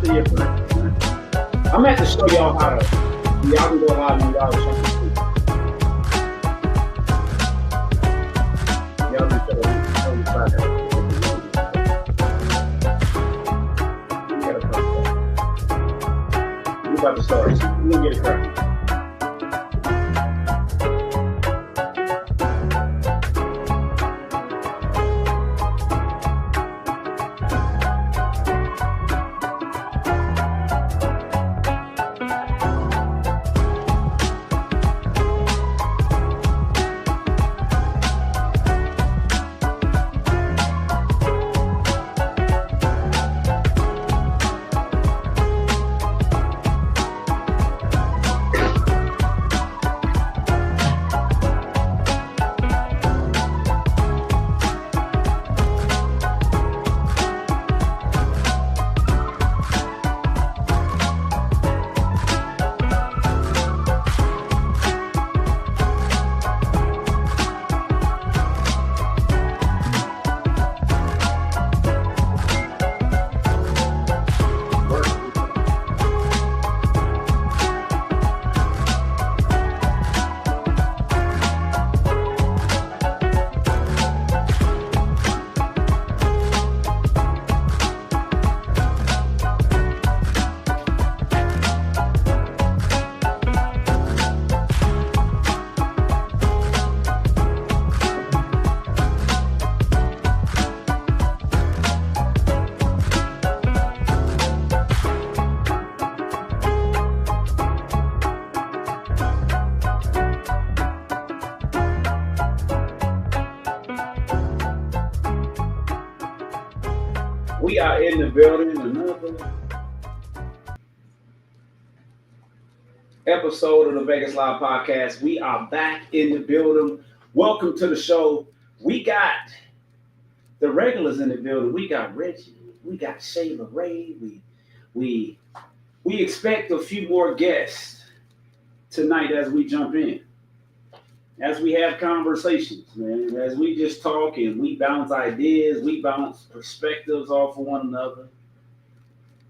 to your friends, man. I'm going to have to show y'all how to. Y'all can go live on y'all channel too. Y'all can show me how to. We about to start. We're going to get it correct. We are in the building. Another episode of the Vegas Live Podcast. We are back in the building. Welcome to the show. We got the regulars in the building. We got Reggie. We got Shayla Ray. We expect a few more guests tonight as we jump in. As we have conversations, man, as we just talk and we bounce ideas, we bounce perspectives off of one another.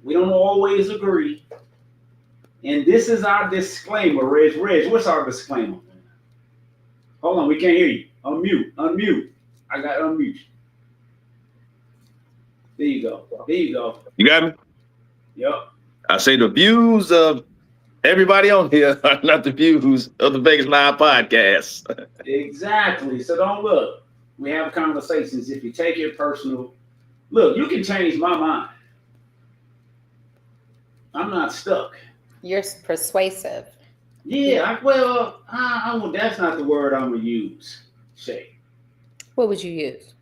We don't always agree. And this is our disclaimer, Reg. Reg, what's our disclaimer? Hold on, we can't hear you. Unmute. I got to unmute you. There you go. You got me? Yep. I say the views of everybody on here are not the views of the Vegas Live Podcast. Exactly. So don't look. We have conversations. If you take it personal, look, you can change my mind. I'm not stuck. You're persuasive. Yeah. That's not the word I'm gonna use, Shay. What would you use?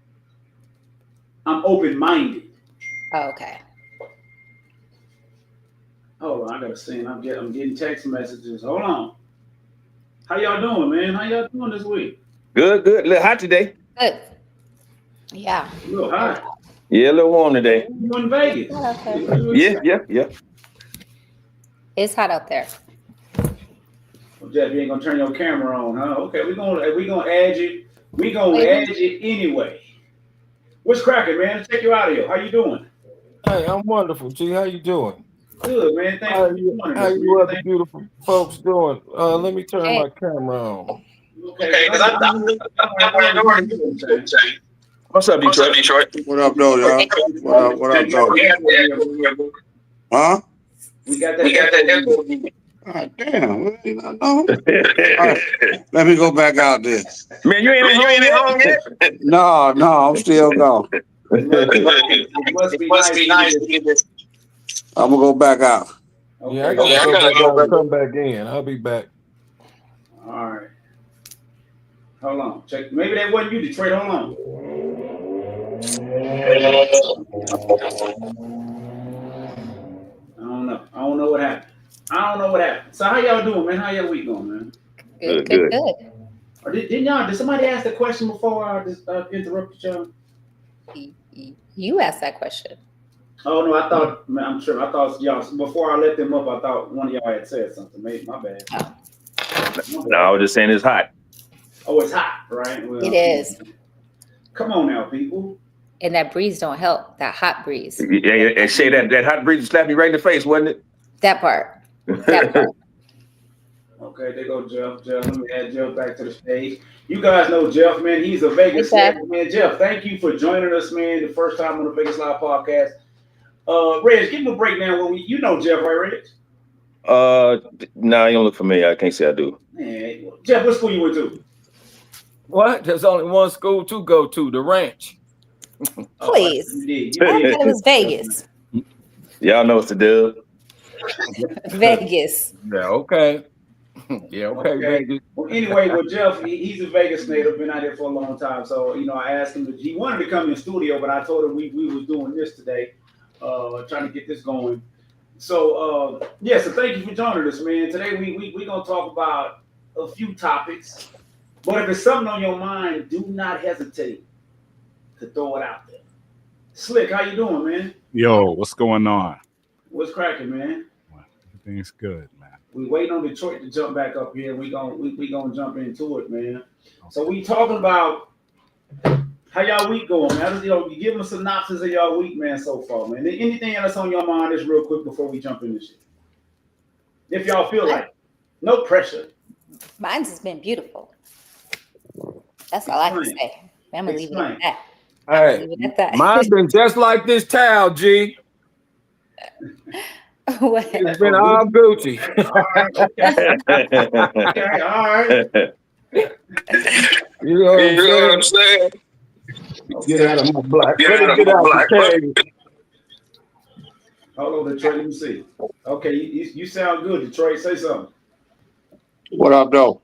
I'm open-minded. Oh, okay. Hold on, I gotta sing. I'm getting text messages. Hold on. How y'all doing, man? How y'all doing this week? Good. A little hot today. Good. Yeah. A little hot. Yeah, a little warm today. You in Vegas? Yeah. It's hot out there. Well, Jeff, you ain't gonna turn your camera on, huh? Okay, we gonna add you. We gonna add you anyway. What's cracking, man? Let's take you out of here. How you doing? Hey, I'm wonderful. G, how you doing? Good, man. Thank you. How you other beautiful folks doing? Let me turn my camera on. Okay, because What's up, Detroit? What up, though, y'all? What up, though? Huh? We got that. God damn. Well, you know. All right, let me go back out there. Man, you ain't at home yet? No, I'm still gone. It must be nice to get this. I'm going to go back out. Okay. Yeah, I gotta come back in. I'll be back. All right. Hold on. Check. Maybe that wasn't you, Detroit. Hold on. I don't know what happened. So how y'all doing, man? How y'all week going, man? Good. Or did somebody ask the question before I just interrupted y'all? You asked that question. Oh no, I'm sure. I thought y'all before I let them up. I thought one of y'all had said something. Maybe my bad. No, I was just saying it's hot. Oh, it's hot, right? Well, It is. Come on now, people. And that breeze don't help. That hot breeze. Yeah, and say that hot breeze slapped me right in the face, wasn't it? That part. That part. Okay, there go Jeff. Jeff, let me add Jeff back to the stage. You guys know Jeff, man. He's a Vegas Okay. native, man. Jeff, thank you for joining us, man. The first time on the Vegas Live podcast. Reg, give him a breakdown. You know Jeff, right, Reg? Nah, you don't look familiar. I can't say I do. Man, Jeff, what school you went to? What? There's only one school to go to, the ranch. Please. You I did. thought it was Vegas. Y'all know it's the dub. Vegas. Yeah, okay. Yeah, okay. Okay. Well, anyway, with Jeff, he's a Vegas native, been out here for a long time. So, I asked him, he wanted to come in the studio, but I told him we was doing this today, trying to get this going. So, so thank you for joining us, man. Today, we're going to talk about a few topics. But if it's something on your mind, do not hesitate to throw it out there. Slick, how you doing, man? Yo, what's going on? What's cracking, man? Everything's good, man. We waiting on Detroit to jump back up here. We gonna jump into it, man. So we talking about how y'all week going, man. You give them a synopsis of y'all week, man, so far, man. Anything else on your mind just real quick before we jump into shit? If y'all feel like it. No pressure. Mine's has been beautiful. That's all I can say. I'm gonna leave it at that. Hey, Leave it at that. mine's been just like this towel, G. What? It's been all Gucci. Okay, all right. You know what I'm saying? Get out of my black. Let me get out of the cave. Hold on, Detroit. Let me see. Okay, you sound good, Detroit. Say something. What up, though?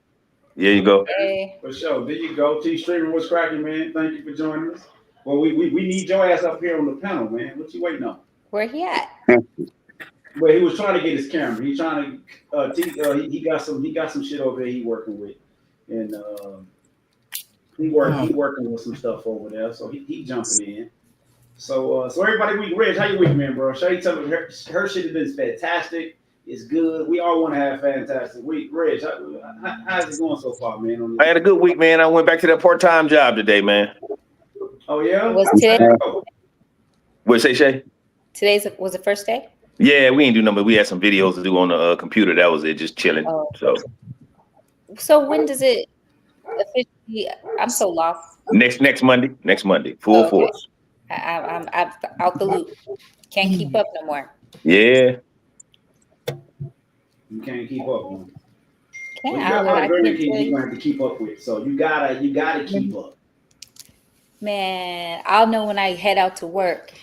There you go. Hey, For sure. There you go. T Streamer, what's cracking, man? Thank you for joining us. Well, we need your ass up here on the panel, man. What you waiting on? where he at? Well, he was trying to get his camera. He's trying to. He got some shit over there he working with, and he working with some stuff over there. So he jumping in. So everybody, Reg, how you week, man, bro? Shay, tell me her shit has been fantastic. It's good. We all want to have a fantastic week. Reg, how's it going so far, man? I had a good week, man. I went back to that part-time job today, man. Oh yeah. Was today? What say, Shay? Was the first day? Yeah, we ain't do nothing. We had some videos to do on the computer. That was it, just chilling. Oh. So when does it officially? I'm so lost. next Monday, full force. I'm out the loop. Can't keep up no more. Yeah. You can't keep up, man. Can't. You I got don't know. one I girl can't you're tell you. gonna have to keep up with. So you gotta keep up. Man, I'll know when I head out to work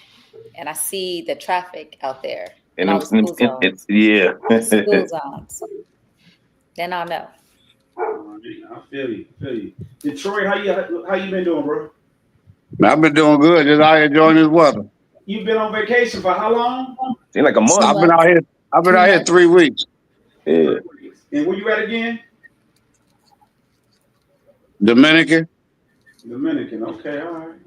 and I see the traffic out there. And all the school zones. it's yeah. School zones. Then I'll know. I feel you. Detroit, how you been doing, bro? Man, I've been doing good. Just out here enjoying this weather. You've been on vacation for how long? Seemed like a month. I've been out here 3 weeks. Yeah. And where you at again? Dominican. Okay, all right.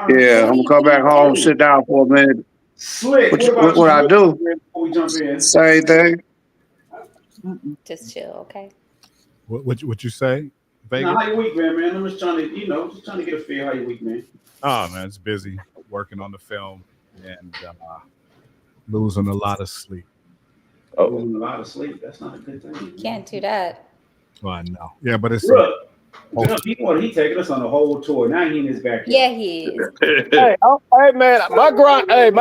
Yeah, I'm gonna come back home, sit down for a minute. Slick. What I do? Before we jump in. Same thing. Just chill, okay? What you say? Vegas? Now, how your week, man? I'm just trying to get a feel how your week, man. Oh man, it's busy working on the film and losing a lot of sleep. Losing a lot of sleep. That's not a good thing. You can't do that. Well, I know. Yeah, but it's Look, he taking us on the whole tour. Now he in his backyard. Yeah, he is. Hey, man, my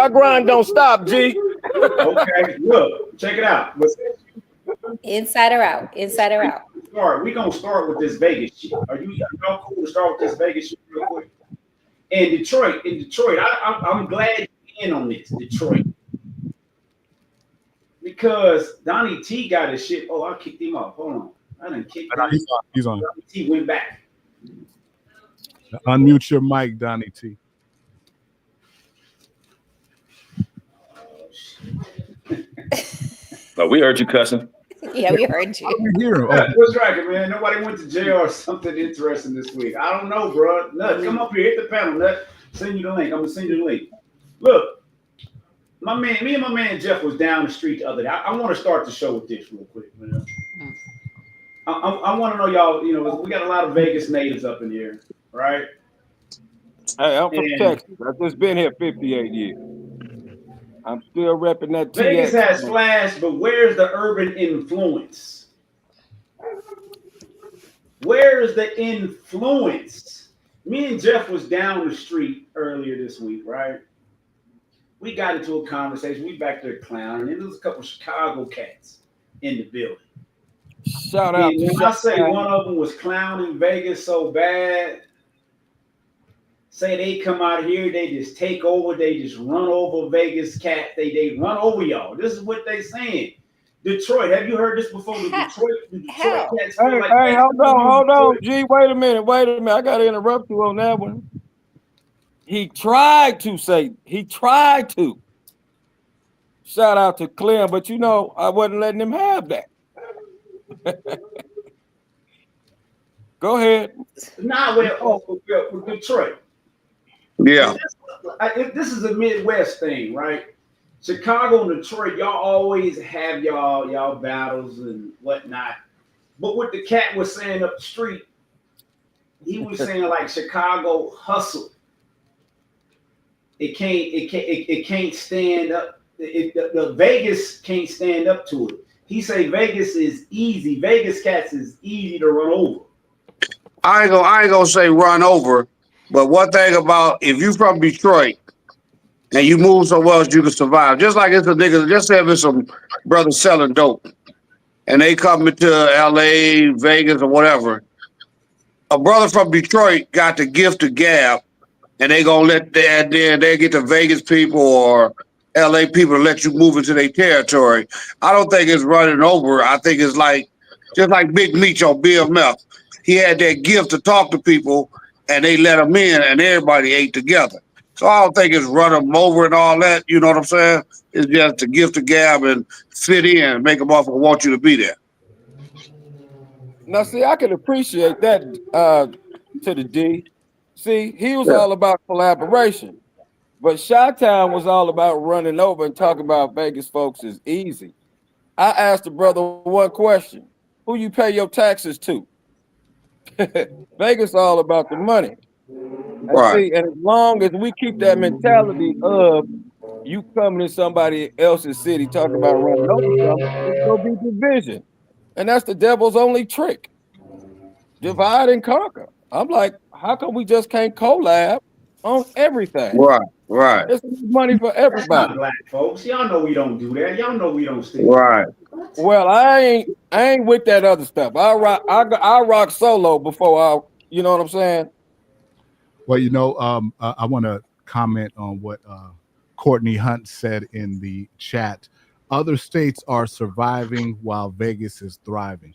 grind don't stop, G. Okay, look, check it out. Inside or out? Inside or out? We're gonna start with this Vegas shit. Are y'all cool to start with this Vegas shit real quick? In Detroit, I'm glad you're in on this, Detroit. Because Donnie T got his shit. Oh, I kicked him off. Hold on. I didn't kick him. He's on. Donnie T went back. Unmute your mic, Donnie T. Oh, we heard you cussing. Yeah, we heard you. What's cracking, man? Nobody went to jail or something interesting this week. I don't know, bro. Nut, come up here, hit the panel. Nut, send you the link. I'm gonna send you the link. Look, me and my man Jeff was down the street the other day. I want to start the show with this real quick, man. I want to know y'all. We got a lot of Vegas natives up in here, right? Hey, I'm from And Texas. I've just been here 58 years. I'm still repping that Vegas TX. has flash, but where's the urban influence? Where's the influence? Me and Jeff was down the street earlier this week, right? We got into a conversation. We back there clowning, and there was a couple of Chicago cats in the building. Shout out And to when I say Chi-Town. one of them was clowning Vegas so bad, say they come out here, they just take over, they just run over Vegas cat, they run over y'all. This is what they saying. Detroit, have you heard this before? The Detroit How? cats feel like Hey, that. hold on, G. Wait a minute. I gotta interrupt you on that one. He tried to. Shout out to Clem, but I wasn't letting him have that. Go ahead. Nah, with Detroit. Yeah. This is a Midwest thing, right? Chicago and Detroit, y'all always have y'all battles and whatnot. But what the cat was saying up the street, he was saying like Chicago hustle. It can't stand up. The Vegas can't stand up to it. He say Vegas is easy. Vegas cats is easy to run over. I ain't gonna say run over, but one thing about if you from Detroit and you move somewhere else, you can survive. Just like it's a nigga, just say if it's some brothers selling dope and they come into LA, Vegas, or whatever. A brother from Detroit got the gift of gab, and they gonna let that then they get the Vegas people or LA people to let you move into their territory. I don't think it's running over. I think it's like just like Big Meech on BMF. He had that gift to talk to people, and they let him in, and everybody ate together. So I don't think it's run them over and all that. You know what I'm saying? It's just the gift of gab and fit in, make them offer want you to be there. Now, see, I can appreciate that to the D. See, he was Yeah. all about collaboration, but Chi-Town was all about running over and talking about Vegas folks is easy. I asked the brother one question: who you pay your taxes to? Vegas all about the money. And Right. see, and as long as we keep that mentality of you coming in somebody else's city talking about running over something, it's gonna be division. And that's the devil's only trick. Divide and conquer. I'm like, how come we just can't collab on everything? Right. Right. It's money for That's not everybody. black, folks. Y'all know we don't do that. Y'all know we don't stick. Right. Well, I ain't with that other stuff. I rock solo before you know what I'm saying? Well, I want to comment on what Courtney Hunt said in the chat. Other states are surviving while Vegas is thriving.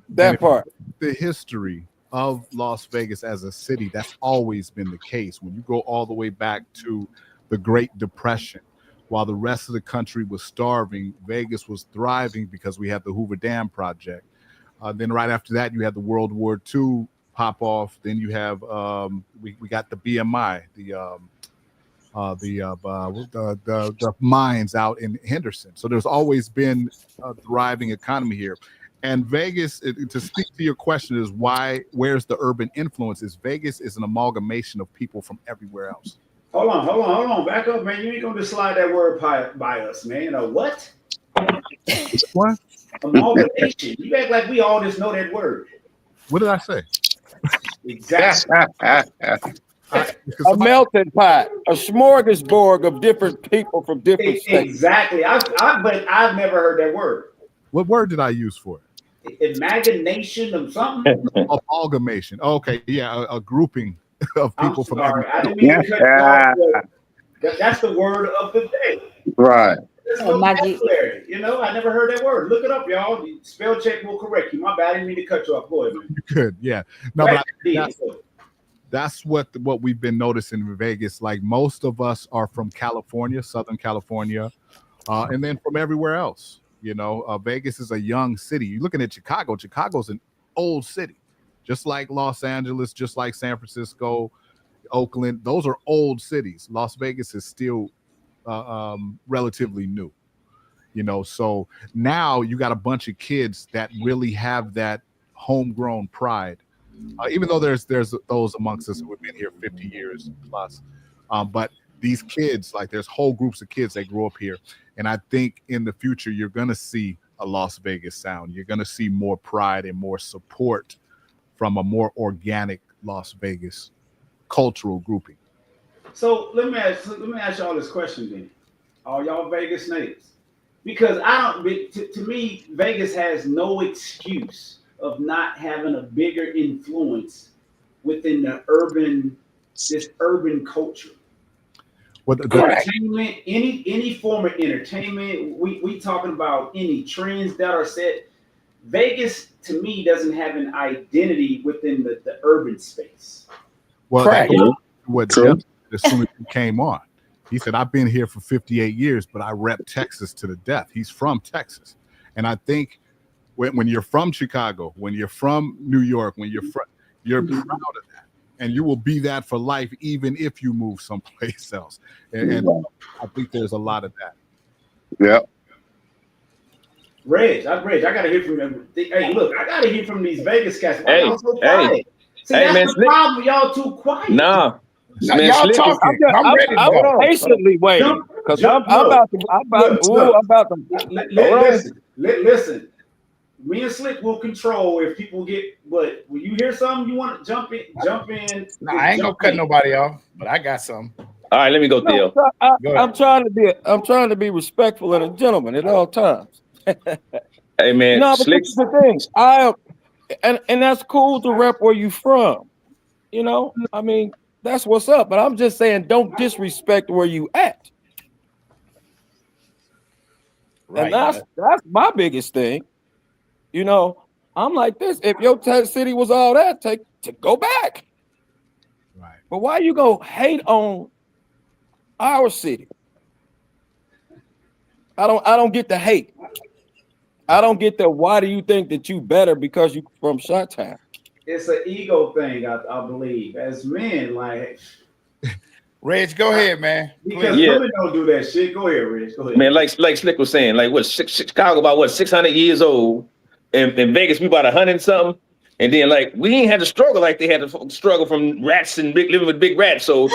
That part. The history of Las Vegas as a city, that's always been the case. When you go all the way back to the Great Depression, while the rest of the country was starving, Vegas was thriving because we had the Hoover Dam project. Then right after that, you had the World War II pop off. Then you have we got the BMI, the mines out in Henderson. So there's always been a thriving economy here. And Vegas, to speak to your question, is where's the urban influence? Is Vegas is an amalgamation of people from everywhere else. Hold on. Back up, man. You ain't gonna just slide that word by us, man. What? What? Amalgamation. You act like we all just know that word. What did I say? Exactly. A melting pot, a smorgasbord of different people from different states. Exactly. But I've never heard that word. What word did I use for it? Imagination of something. Amalgamation. Okay, yeah, a grouping of people from everywhere. I didn't mean to cut you off. That's the word of the day. Right. I never heard that word. Look it up, y'all. Spell check will correct you. My bad. I didn't mean to cut you off. Go ahead, man. You could, yeah. No, but that's what we've been noticing in Vegas. Like most of us are from California, Southern California, and then from everywhere else. Vegas is a young city. You're looking at Chicago. Chicago's an old city, just like Los Angeles, just like San Francisco, Oakland. Those are old cities. Las Vegas is still relatively new. So now you got a bunch of kids that really have that homegrown pride Even though there's those amongst us who have been here 50 years plus, but these kids, like there's whole groups of kids that grow up here, and I think in the future you're gonna see a Las Vegas sound. You're gonna see more pride and more support from a more organic Las Vegas cultural grouping. So let me ask y'all this question then. Are y'all Vegas natives? Because to me, Vegas has no excuse of not having a bigger influence within this urban culture. Entertainment, any form of entertainment, we talking about any trends that are set. Vegas to me doesn't have an identity within the urban space. Well, that goes what Jeff said as soon as he came on. He said, I've been here for 58 years, but I rep Texas to the death. He's from Texas. And I think when you're from Chicago, when you're from New York, you're proud of that. And you will be that for life, even if you move someplace else. And I think there's a lot of that. Yeah. Reg, I gotta hear from them. Hey, look, I gotta hear from these Vegas cats. Why y'all so quiet? See, that's man, the problem. Y'all too quiet. Nah. Man, y'all talking. I'm ready to go. Patiently waiting because I'm about to. Listen. Me and Slick will control if people get. But when you hear something, you want to jump in. Nah, I ain't gonna cut nobody off, but I got some. All right, let me go, Theo. I'm trying to be respectful and a gentleman at all times. Hey man, no, but Slick. this is the thing. And that's cool to rep where you from. You know, I mean, that's what's up. But I'm just saying, don't disrespect where you at. Right. And that's my biggest thing. You know, I'm like this. If your city was all that, to go back. Right. But why you go hate on our city? I don't get the hate. I don't get the why do you think that you better because you from Chi-Town? It's an ego thing, I believe. As men, like Reg, go ahead, man. Because women don't do that shit. Go ahead, Reg. Go ahead. Man, like Slick was saying, like Chicago about 600 years old. In Vegas, we about 100 and something, and then like we ain't had to struggle like they had to struggle from rats and living with big rats. So,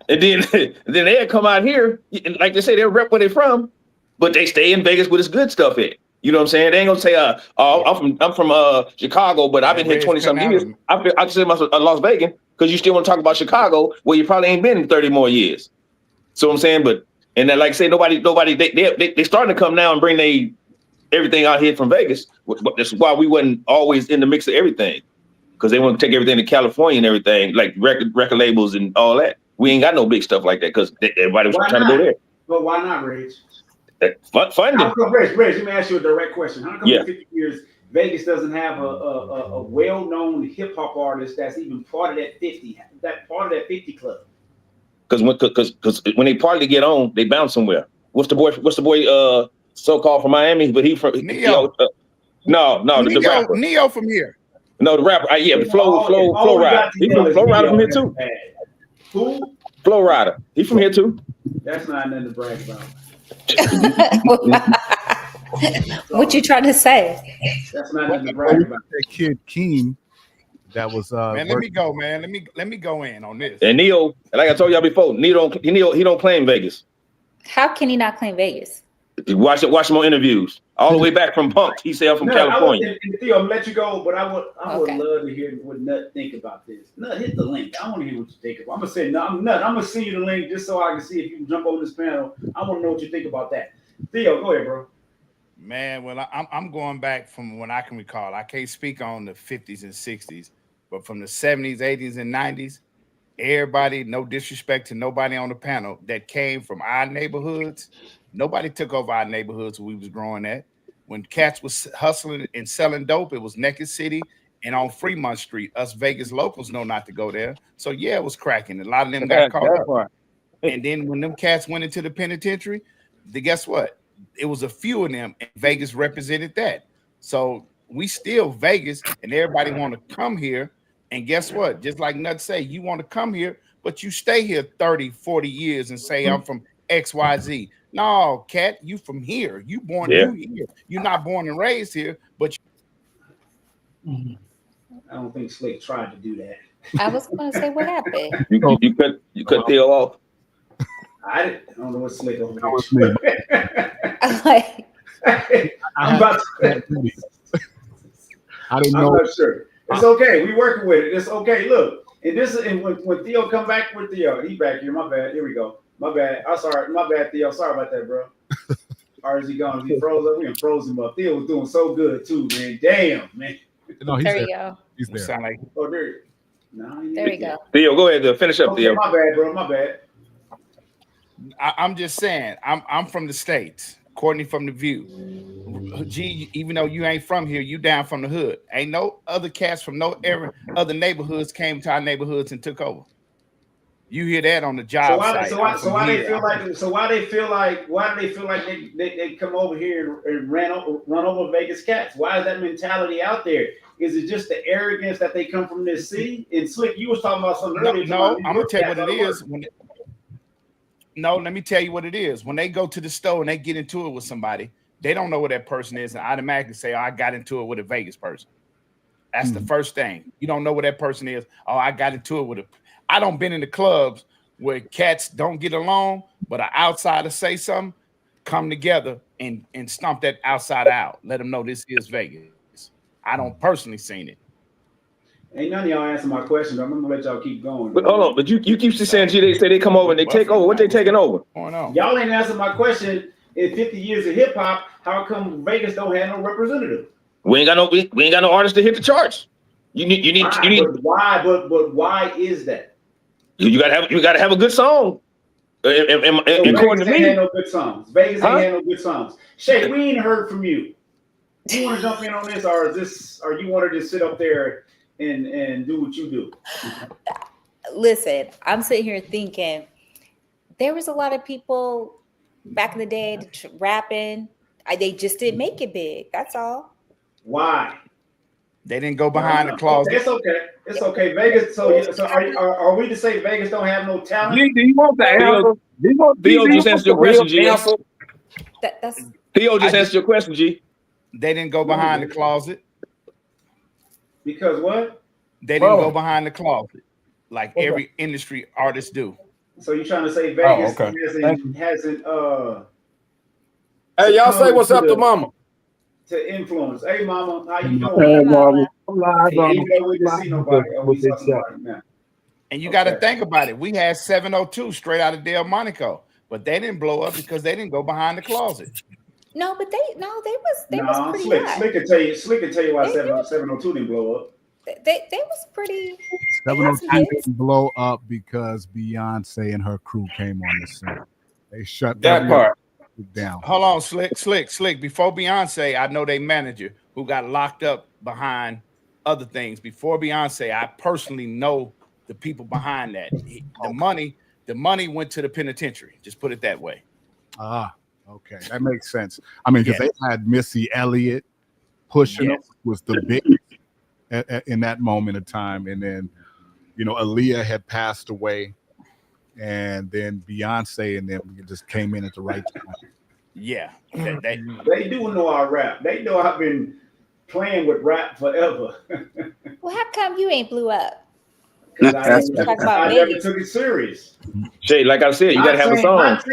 and then they'll come out here, and like they say, they'll rep where they're from, but they stay in Vegas with its good stuff in. You know what I'm saying? They ain't gonna say, I'm from Chicago, but I've been here 20-something years. I consider myself a Las Vegas because you still want to talk about Chicago, where you probably ain't been in 30 more years. So what I'm saying, but and then like I say, nobody, they starting to come now and bring everything out here from Vegas. But that's why we wasn't always in the mix of everything, because they want to take everything to California and everything, like record labels and all that. We ain't got no big stuff like that because everybody was trying to go there. But why not, Reg? Funding. How come, Reg, let me ask you a direct question. How come in 50 years Vegas doesn't have a well-known hip hop artist that's even part of that 50 club? Because when they party to get on, they bounce somewhere. What's the boy? So-called from Miami, but he from Neo. The rapper. Neo from here. No, the rapper. Flow Rider. He from Flow Rider from here too. Who? Flow Rider. He from here too. That's not nothing to brag about. What you trying to say? That's not nothing to brag about. That kid Keen, that was man. Let me go, man. Let me go in on this. And Neo, like I told y'all before, Neo he don't claim Vegas. How can he not claim Vegas? Watch him on interviews. All the way back from Punk. He said I'm from California. Theo, I'm gonna let you go, but I would love to hear what Nut think about this. Nut, hit the link. I want to hear what you think about. I'm gonna say Nut. I'm gonna send you the link just so I can see if you can jump on this panel. I want to know what you think about that. Theo, go ahead, bro. Man, well, I'm going back from when I can recall. I can't speak on the 50s and 60s, but from the 70s, 80s, and 90s, everybody, no disrespect to nobody on the panel, that came from our neighborhoods. Nobody took over our neighborhoods when we was growing at. When cats was hustling and selling dope, it was Naked City and on Fremont Street. Us Vegas locals know not to go there. So yeah, it was cracking. A lot of them got caught up. And then when them cats went into the penitentiary, guess what? It was a few of them, and Vegas represented that. So we still Vegas, and everybody want to come here. And guess what? Just like Nut say, you want to come here, but you stay here 30, 40 years and say, I'm from XYZ. No, cat, you from here. You born here. You're not born and raised here, but I don't think Slick tried to do that. I was going to say, what happened? You cut Theo off. I don't know what Slick over That was me. I'm like, I'm about to. I didn't I'm know. not sure. It's okay. We working with it. It's okay. Look, and when Theo come back with Theo, he back here. My bad. Here we go. My bad. I'm sorry. My bad, Theo. Sorry about that, bro. Or is he gone? He froze up. We done froze him up. Theo was doing so good too, man. Damn, man. No, he's there there. you go. He's there. Sound like Oh, there. No, There we go. Theo, go ahead. Finish up, Okay, Theo. my bad, bro. My bad. I'm just saying, I'm from the States. Courtney from the View. G, even though you ain't from here, you down from the hood. Ain't no other cats from no other neighborhoods came to our neighborhoods and took over. You hear that on the job site. So why do they feel like they come over here and run over Vegas cats? Why is that mentality out there? Is it just the arrogance that they come from this city? And Slick, you was talking about something earlier. No, I'm gonna tell you what it is. Let me tell you what it is. When they go to the store and they get into it with somebody, they don't know what that person is and automatically say, "Oh, I got into it with a Vegas person." That's the first thing. You don't know what that person is. Oh, I got into it with a. I don't been in the clubs where cats don't get along, but an outsider say something, come together and stomp that outsider out. Let them know this is Vegas. I don't personally seen it. Ain't none of y'all answer my question, but I'm gonna let y'all keep going. But hold on, but you keep saying, G, they say they come over and they take over. What they taking over? What's going on? Y'all ain't answer my question. In 50 years of hip hop, how come Vegas don't have no representative? We ain't got no artists to hit the charts. You need. But why is that? You gotta have a good song. According Vegas to ain't me, had no good songs. Vegas ain't had no good songs. Shay, we ain't heard from you. You want to jump in on this, or you want to just sit up there and do what you do? Listen, I'm sitting here thinking there was a lot of people back in the day rapping. They just didn't make it big. That's all. Why? They didn't go behind the closet. It's okay. It's okay. Vegas. So are we to say Vegas don't have no talent? G, do you want the answer? Theo just answered your question, G. That's Theo just answered your question, G. They didn't go behind the closet. Because what? They didn't go behind the closet like every industry artist do. So you're trying to say Vegas hasn't Hey, y'all say what's up to mama. To influence. Hey mama, how you doing? Hey, mama. Even though we didn't see nobody, we saw somebody now. And you got to think about it. We had 702 straight out of Delmonico, but they didn't blow up because they didn't go behind the closet. no, but they was pretty Slick, hot. Slick can tell you why 702 didn't blow up. They was pretty. 702 didn't blow up because Beyonce and her crew came on the scene. They shut that part down. Hold on, Slick. Before Beyonce, I know they manager who got locked up behind other things. Before Beyonce, I personally know the people behind that. The money went to the penitentiary. Just put it that way. Ah, okay, that makes sense. I mean, because they had Missy Elliott pushing them, was the biggest in that moment of time, and then Aaliyah had passed away. And then Beyonce and them just came in at the right time. Yeah. They do know our rap. They know I've been playing with rap forever. Well, how come you ain't blew up? Because I never took it serious. Jay, like I said, you gotta have a song. Not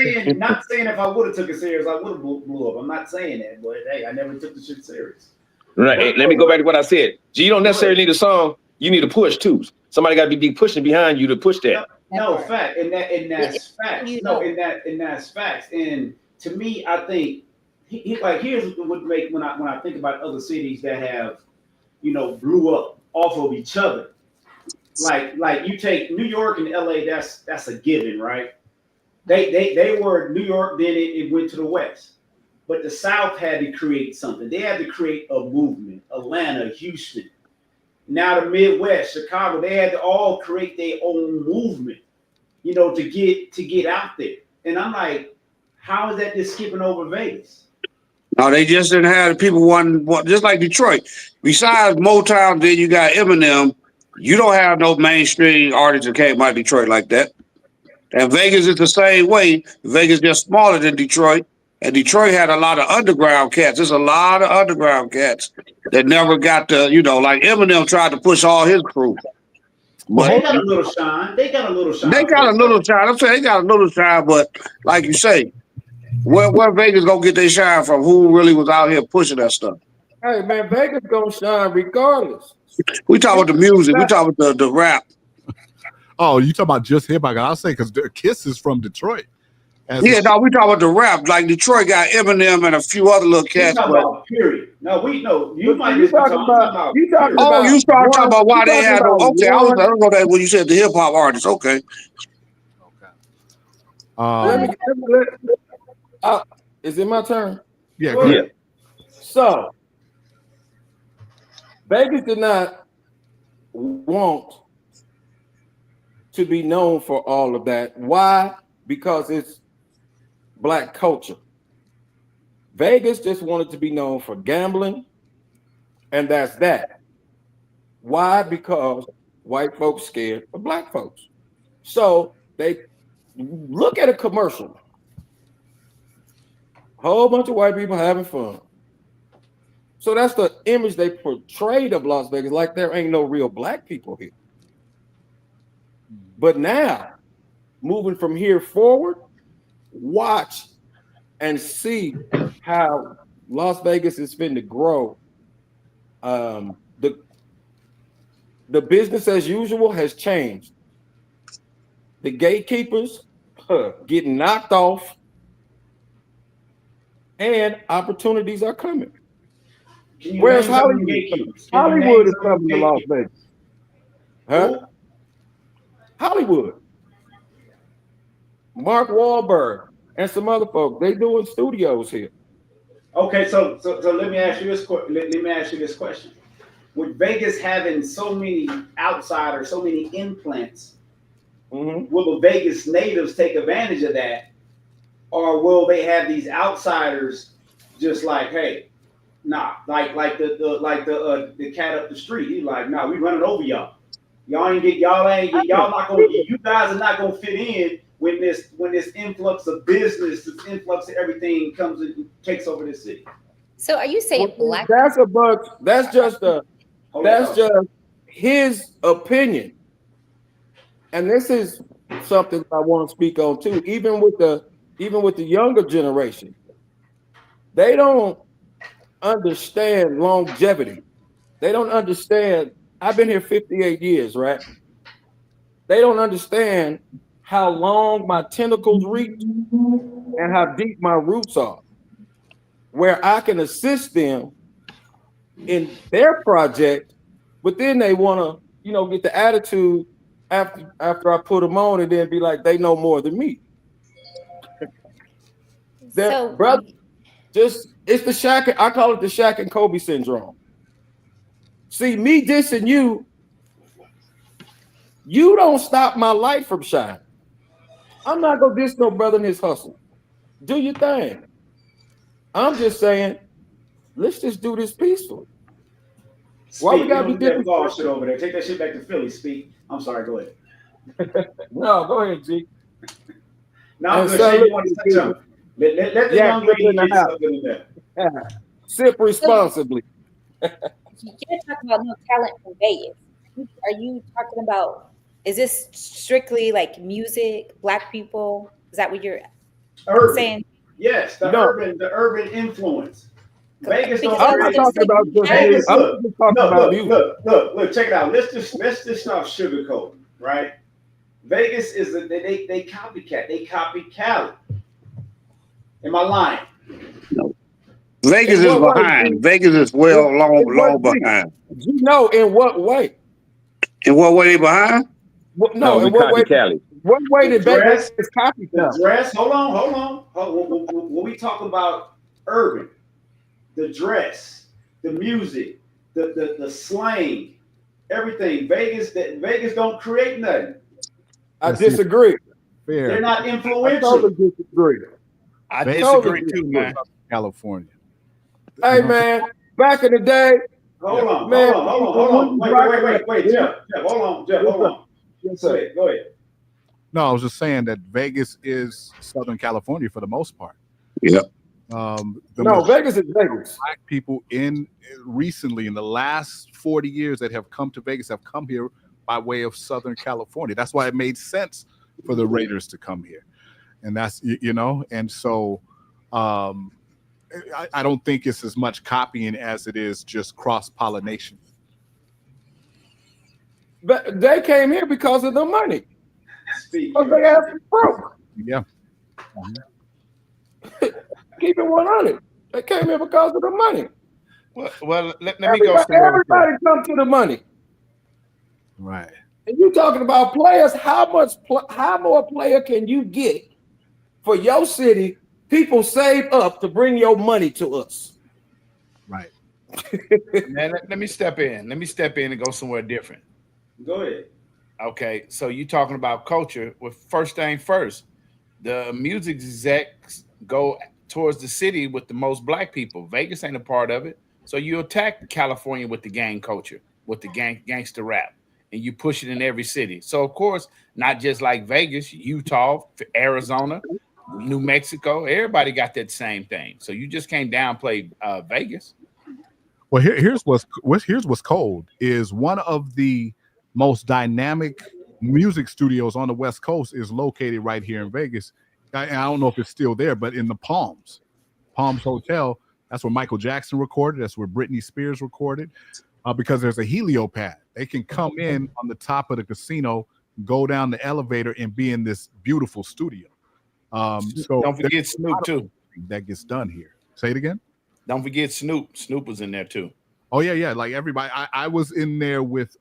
saying if I would have took it serious, I would have blew up. I'm not saying that, but hey, I never took the shit serious. Right. Hey, let me go back to what I said. G, you don't necessarily need a song. You need a push too. Somebody got to be pushing behind you to push that. No, fact, and that's facts. No, and that's facts. And to me, I think here's what make when I think about other cities that have, blew up off of each other. Like you take New York and LA, that's a given, right? They were New York, then it went to the West. But the South had to create something. They had to create a movement. Atlanta, Houston. Now the Midwest, Chicago, they had to all create their own movement, to get out there. And I'm like, how is that just skipping over Vegas? No, they just didn't have the people just like Detroit. Besides Motown, then you got Eminem. You don't have no mainstream artists that came out of Detroit like that. And Vegas is the same way. Vegas just smaller than Detroit. And Detroit had a lot of underground cats. There's a lot of underground cats that never got to, like Eminem tried to push all his crew. Well, But they got a little shine. They got a little shine. they got a little shine. I'm saying they got a little shine, but like you say, where Vegas gonna get their shine from? Who really was out here pushing that stuff? Hey man, Vegas gonna shine regardless. We talk about the music. We talk about the rap. Oh, you talking about just hip hop? I'll say because Kiss is from Detroit. We talk about the rap. Like Detroit got Eminem and a few other little cats. About period. No, we know you might you talking about. You talking oh, about. you started talking about why they had. Okay, I one. don't know that when you said the hip hop artists. Okay. Is it my turn? Yeah. Go ahead. So Vegas did not want to be known for all of that. Why? Because it's Black culture. Vegas just wanted to be known for gambling, and that's that. Why? Because white folks scared of Black folks. So they look at a commercial. Whole bunch of white people having fun. So that's the image they portrayed of Las Vegas, like there ain't no real Black people here. But now, moving from here forward, watch and see how Las Vegas is finna grow. The business as usual has changed. The gatekeepers getting knocked off, and opportunities are coming. Where's Hollywood? Hollywood is coming to Las Vegas. Huh? Hollywood. Mark Wahlberg and some other folks, they doing studios here. Okay, so let me ask you this question. With Vegas having so many outsiders, so many implants, will the Vegas natives take advantage of that, or will they have these outsiders just like, hey, nah, like the cat up the street? He's like, nah, we running over y'all. Y'all not gonna, you guys are not gonna fit in when this influx of business, this influx of everything comes and takes over this city. So are you saying Black? That's just his opinion. And this is something I want to speak on too. Even with the younger generation, they don't understand longevity. They don't understand. I've been here 58 years, right? They don't understand how long my tentacles reach and how deep my roots are, where I can assist them in their project, but then they want to, get the attitude after I put them on and then be like, they know more than me. Brother, it's the Shaq, I call it the Shaq and Kobe syndrome. See, me dissing you don't stop my light from shining. I'm not gonna diss no brother in his hustle. Do your thing. I'm just saying, let's just do this peacefully. Why we gotta be different? Shit over there. Take that shit back to Philly, Speak. I'm sorry, go ahead. No, go ahead, G. No, I'm good. Shane, you want to say something? Let the young lady get something in there. Sip responsibly. You're talking about no talent from Vegas. Are you talking about, is this strictly like music, Black people? Is that what you're saying? Yes, the urban influence. Vegas don't. I'm not talking about just Vegas. I'm just talking about music. Look, check it out. Let's just stop sugarcoating, right? Vegas is they copycat. They copy Cali. Am I lying? No. Vegas is behind. Vegas is long behind. You know, in what way? In what way they behind? No, in what way? Cali. What way did Vegas copy Cali? The dress. Hold on. When we talk about urban, the dress, the music, the slang, everything. Vegas don't create nothing. I disagree. Fair. They're not influential. I totally disagree. I disagree too, man. California. Hey, man, back in the day. Hold on. Wait, Jeff, hold on. Yes, go ahead. No, I was just saying that Vegas is Southern California for the most part. Yeah. Vegas is Vegas. Black people recently in the last 40 years that have come to Vegas have come here by way of Southern California. That's why it made sense for the Raiders to come here. And that's, and so I don't think it's as much copying as it is just cross-pollination. But they came here because of the money. Because they have broke. Yeah. Keep it 100. They came here because of the money. Well, let me go. Everybody come to the money. Right. And you talking about players, how more player can you get for your city? People save up to bring your money to us. Right. Man, let me step in. Let me step in and go somewhere different. Go ahead. Okay, so you talking about culture. Well, first thing first, the music execs go towards the city with the most black people. Vegas ain't a part of it. So you attack California with the gang culture, with the gangster rap, and you push it in every city. So, of course, not just like Vegas, Utah, Arizona, New Mexico, everybody got that same thing. So you just can't downplay Vegas. Well, here's what's cold is one of the most dynamic music studios on the West Coast is located right here in Vegas. I don't know if it's still there, but in the Palms Hotel, that's where Michael Jackson recorded. That's where Britney Spears recorded, because there's a heliopad. They can come in on the top of the casino, go down the elevator, and be in this beautiful studio. So don't forget Snoop too. That gets done here. Say it again. Don't forget Snoop. Snoop was in there too. Oh yeah. Like everybody, I was in there with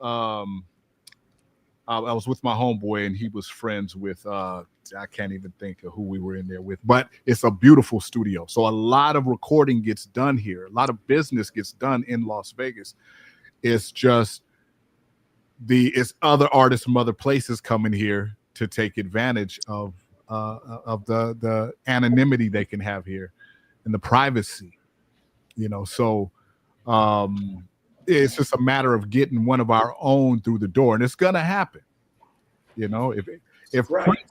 I was with my homeboy, and he was friends with I can't even think of who we were in there with, but it's a beautiful studio. So a lot of recording gets done here. A lot of business gets done in Las Vegas. It's just it's other artists from other places coming here to take advantage of the anonymity they can have here and the privacy, So it's just a matter of getting one of our own through the door, and it's gonna happen. If Right.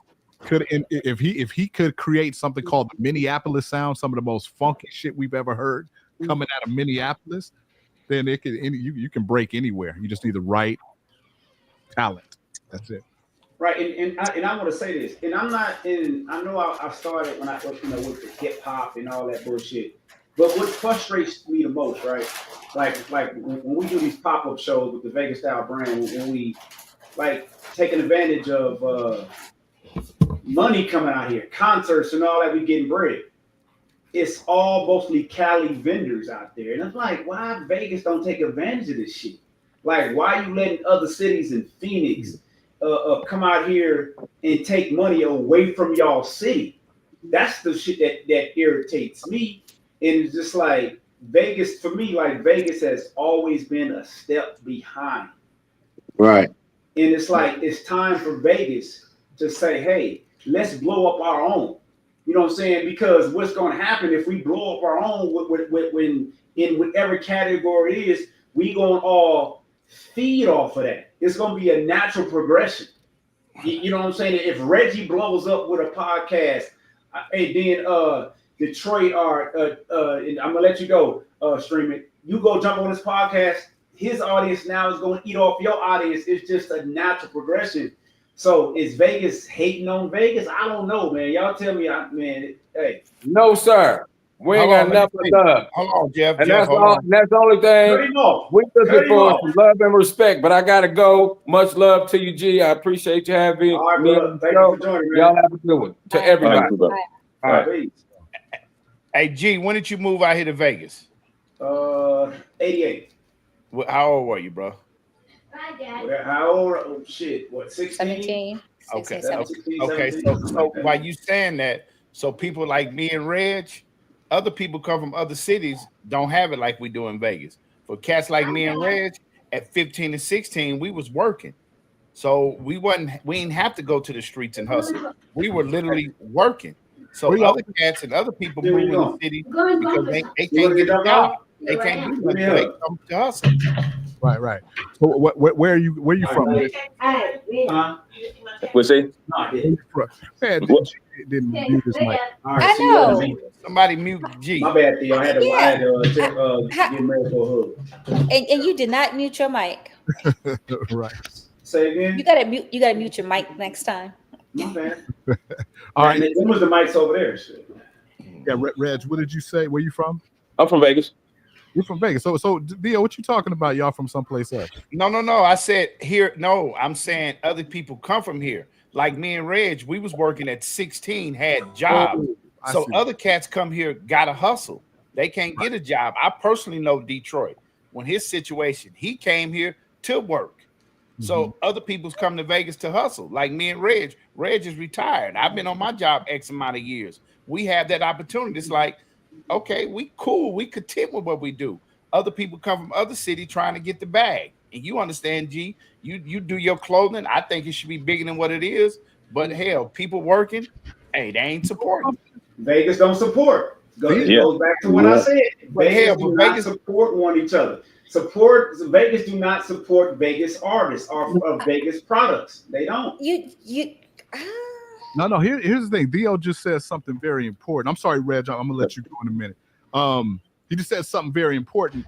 if he could create something called the Minneapolis sound, some of the most funky shit we've ever heard coming out of Minneapolis, then you can break anywhere. You just need the right talent. That's it. Right, and I want to say this, and I'm not in. I know I started when I with the hip hop and all that bullshit. But what frustrates me the most, right? Like when we do these pop-up shows with the Vegas style brand, when we like taking advantage of money coming out here, concerts and all that, we getting bread. It's all mostly Cali vendors out there, and it's like, why Vegas don't take advantage of this shit? Like, why you letting other cities in Phoenix come out here and take money away from y'all city? That's the shit that irritates me. And it's just like Vegas, for me, like Vegas has always been a step behind. Right. And it's like, it's time for Vegas to say, hey, let's blow up our own. You know what I'm saying? Because what's going to happen if we blow up our own when in whatever category it is, we going to all feed off of that. It's going to be a natural progression. You know what I'm saying? If Reggie blows up with a podcast, and then Detroit and I'm gonna let you go, stream it. You go jump on this podcast. His audience now is going to eat off your audience. It's just a natural progression. So is Vegas hating on Vegas? I don't know, man. Y'all tell me, hey. No, sir. We ain't got nothing but love. Hold on, Jeff. And Jeff, that's the only thing we're looking for is love and respect. But I gotta go. Much love to you, G. I appreciate you having All right, me. Thank you for joining, man. Y'all have a good one. To everybody. All right. Hey, G, when did you move out here to Vegas? 88. How old were you, bro? How old? Oh, shit. What, 16? 17. Okay. 16, 17. Okay. So while you saying that, so people like me and Reg, other people come from other cities, don't have it like we do in Vegas. For cats like me and Reg, at 15 and 16, we was working. So we didn't have to go to the streets and hustle. We were literally working. So other cats and other people move in the city because they can't get a job. They can't do nothing. They come to hustle. Right. So where are you? Where you from? Huh? What's it? No, I Where didn't. you from? Man, What? didn't mute his mic. All right, I see you later, know. man. Somebody mute G. My bad, Theo. I had Yeah. to Ha- get married for a hug. And you did not mute your mic. Right. Say again? You gotta mute your mic next time. My bad. All Man, right. them was the mics over there. Shit. Yeah, Reg, what did you say? Where you from? I'm from Vegas. You're from Vegas. So Dio, what you talking about? Y'all from someplace else? No. I said here. No, I'm saying other people come from here. Like me and Reg, we was working at 16, had jobs. Oh, I So see. other cats come here, gotta hustle. They can't get a job. I personally know Detroit. When his situation, he came here to work. So other people's come to Vegas to hustle. Like me and Reg. Reg is retired. I've been on my job X amount of years. We have that opportunity. It's like, okay, we cool. We content with what we do. Other people come from other city trying to get the bag. And you understand, G, you do your clothing. I think it should be bigger than what it is. But hell, people working, hey, they ain't supporting. Vegas don't support. It Yeah. goes back to what I said. But Vegas hell, do but not Vegas- support one each other. Vegas do not support Vegas artists or Vegas products. They don't. No. Here's the thing. Dio just said something very important. I'm sorry, Reg. I'm gonna let you go in a minute. He just said something very important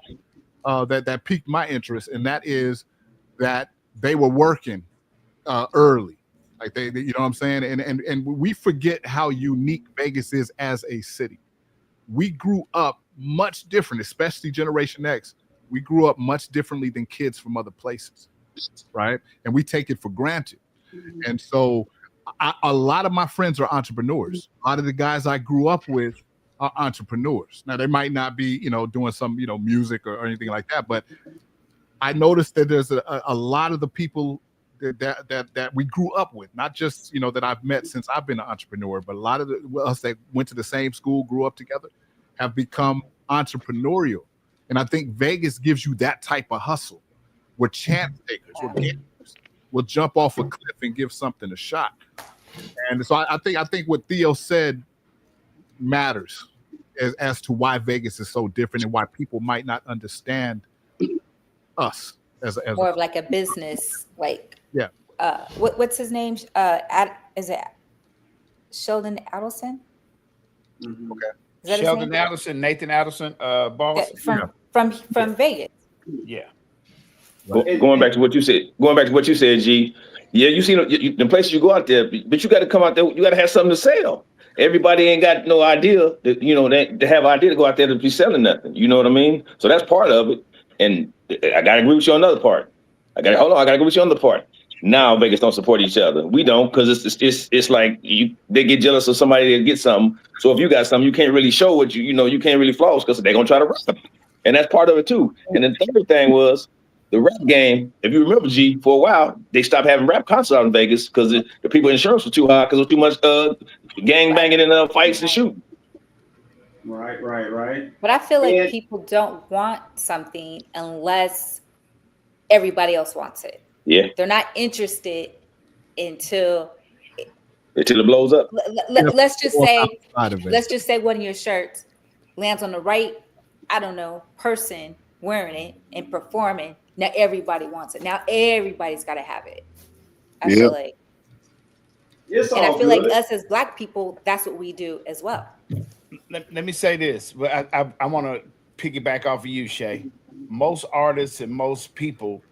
that piqued my interest, and that is that they were working early. Like they, you know what I'm saying? And we forget how unique Vegas is as a city. We grew up much different, especially Generation X. We grew up much differently than kids from other places, right? And we take it for granted. And so a lot of my friends are entrepreneurs. A lot of the guys I grew up with are entrepreneurs. Now they might not be, doing some, music or anything like that, but I noticed that there's a lot of the people that we grew up with, not just that I've met since I've been an entrepreneur, but a lot of us that went to the same school, grew up together, have become entrepreneurial. And I think Vegas gives you that type of hustle, where chance takers, where gamblers will jump off a cliff and give something a shot. And so I think what Theo said matters as to why Vegas is so different and why people might not understand us as More of like a business, like yeah. What's his name? Is it Sheldon Adelson? Mhm. Okay. Is that Sheldon his name? Adelson, Nathan Adelson, boss. From Vegas. Yeah. Going back to what you said, G. Yeah, you see the places you go out there, but you got to come out there. You got to have something to sell. Everybody ain't got no idea that to have idea to go out there to be selling nothing. You know what I mean? So that's part of it. And I gotta agree with you on another part. I gotta agree with you on the part. Now Vegas don't support each other. We don't, because it's like they get jealous of somebody that gets something. So if you got something, you can't really show what you can't really floss because they're gonna try to rap them. And that's part of it too. And then the third thing was the rap game. If you remember, G, for a while they stopped having rap concerts out in Vegas because the people insurance was too high because there was too much gang banging and fights and shooting. Right. But I feel like people don't want something unless everybody else wants it. Yeah. They're not interested until it blows up. Let's just say one of your shirts lands on the right, I don't know, person wearing it and performing. Now everybody wants it. Now everybody's got to have it. I feel like. And I feel like us as Black people, that's what we do as well. Let me say this, but I want to piggyback off of you, Shay. Most artists and most people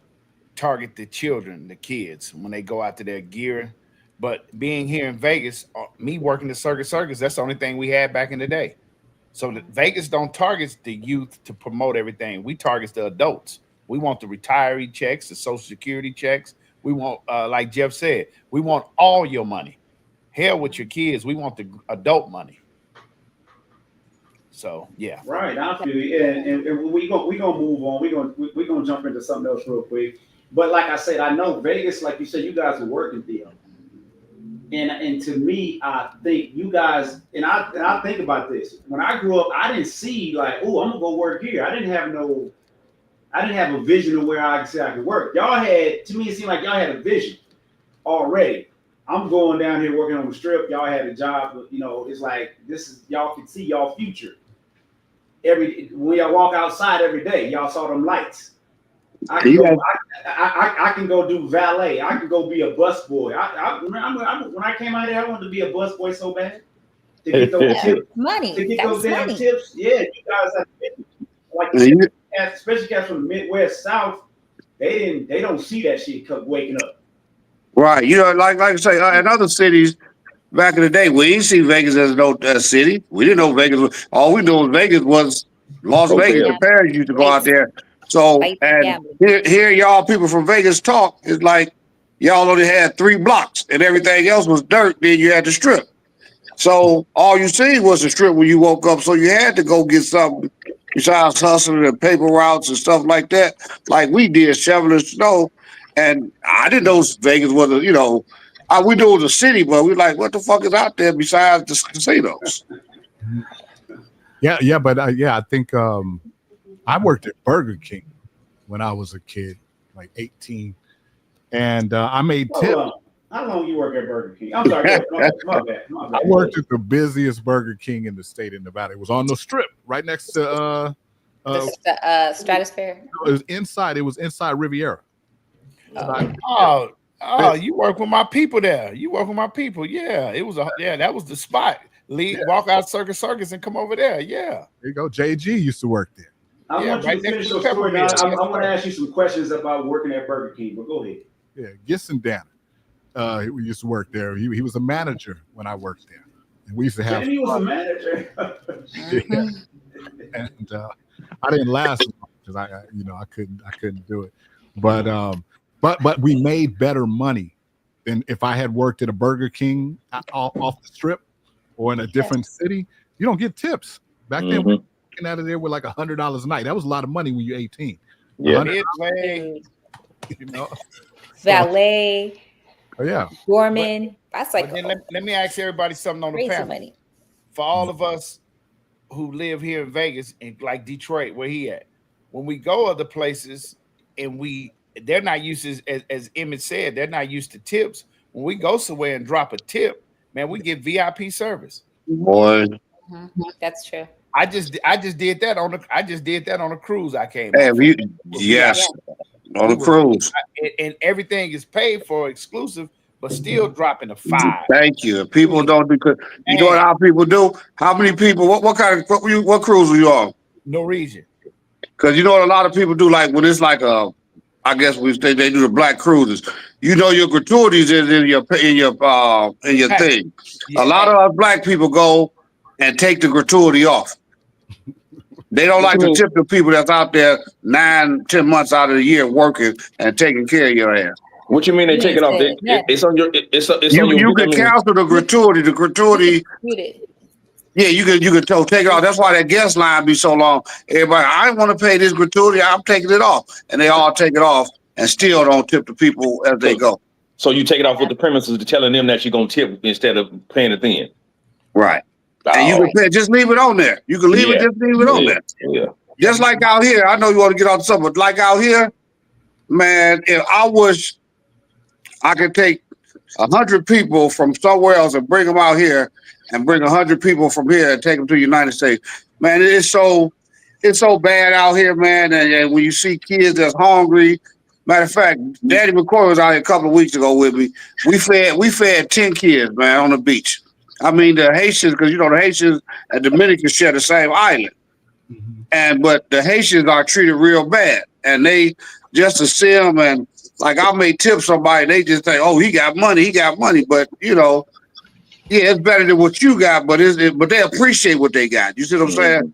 target the children, the kids, when they go out to their gear. But being here in Vegas, me working the circus, that's the only thing we had back in the day. So Vegas don't target the youth to promote everything. We target the adults. We want the retiree checks, the Social Security checks. We want, like Jeff said, we want all your money. Hell with your kids. We want the adult money. So yeah, right. I feel you. And we gonna move on. We gonna jump into something else real quick. But like I said, I know Vegas, like you said, you guys are working Theo. And to me, I think you guys, and I think about this. When I grew up, I didn't see like, oh, I'm gonna go work here. I didn't have a vision of where I could say I could work. Y'all had, to me, it seemed like y'all had a vision already. I'm going down here working on the strip. Y'all had a job, it's like y'all can see y'all future. When y'all walk outside every day, y'all saw them lights. I can go. I can go do valet. I can go be a bus boy. When I came out here, I wanted to be a bus boy so bad to get those tips. Money. To get That's those damn money. tips. Yeah, you guys have to, like, especially guys from the Midwest South. They don't see that shit waking up. Right. You know, like I say, in other cities back in the day, we didn't see Vegas as no city. We didn't know Vegas was, all we knew was Vegas was Las Vegas. Okay. The parents used to go out there. So, Fights and and gambling. here y'all people from Vegas talk, it's like y'all only had 3 blocks and everything else was dirt. Then you had the strip. So all you seen was the strip when you woke up. So you had to go get something besides hustling and paper routes and stuff like that, like we did, shoveling snow. And I didn't know Vegas was a, we knew it was a city, but we like, what the fuck is out there besides the casinos? Yeah, but I think I worked at Burger King when I was a kid, like 18, and I made tips. How long you work at Burger King? I'm sorry, my bad. I worked at the busiest Burger King in the state of Nevada. It was on the Strip, right next to the Stratosphere. It was inside. It was inside Riviera. You work with my people there. You work with my people. Yeah, that was the spot. Walk out Circus and come over there. Yeah. There you go. JG used to work there. I want you to finish your story now. I want to ask you some questions about working at Burger King, but go ahead. Yeah, Gisson Dana. He used to work there. He was a manager when I worked there. And we used to have. He was a manager. Yeah. And I didn't last long because I couldn't do it. But we made better money than if I had worked at a Burger King off the Strip or in a different city. You don't get tips. Back then, we were working out of there with like $100 a night. That was a lot of money when you're 18. Yeah. Valet. Oh yeah. Doorman. That's like. Let me ask everybody something on the panel. Money. For all of us who live here in Vegas and like Detroit, where he at, when we go other places and they're not used to, as Emmett said, they're not used to tips. When we go somewhere and drop a tip, man, we get VIP service. Boy, that's true. I just did that on a cruise. I came. Yes, on a cruise, and everything is paid for, exclusive, but still dropping a 5. Thank you. People don't do. You know what our people do? How many people? What cruise were you on? Norwegian. Because you know what a lot of people do, like when it's like I guess they do the black cruises. Your gratuities is in your thing. Yeah. A lot of us black people go and take the gratuity off. They don't like to tip the people that's out there 9-10 months out of the year working and taking care of your ass. What you mean they take it off? It's on your. You can cancel the gratuity. The gratuity. Yeah, you can take it off. That's why that guest line be so long. Everybody, I want to pay this gratuity. I'm taking it off, and they all take it off and still don't tip the people as they go. So you take it off with the premises, telling them that you're gonna tip instead of paying it then. Right. And you can pay, just leave it on there. You can leave it, just leave it on there. Yeah. Just like out here. I know you want to get on something, but like out here, man, if I wish I could take 100 people from somewhere else and bring them out here and bring 100 people from here and take them to the United States. Man, it's so bad out here, man. And when you see kids that's hungry, matter of fact, Daddy McCoy was out here a couple of weeks ago with me. We fed 10 kids, man, on the beach. I mean, the Haitians, because the Haitians and Dominicans share the same island. But the Haitians are treated real bad. And they just to see them, and like I may tip somebody, they just say, oh, he got money. But yeah, it's better than what you got, but they appreciate what they got. You see what I'm saying?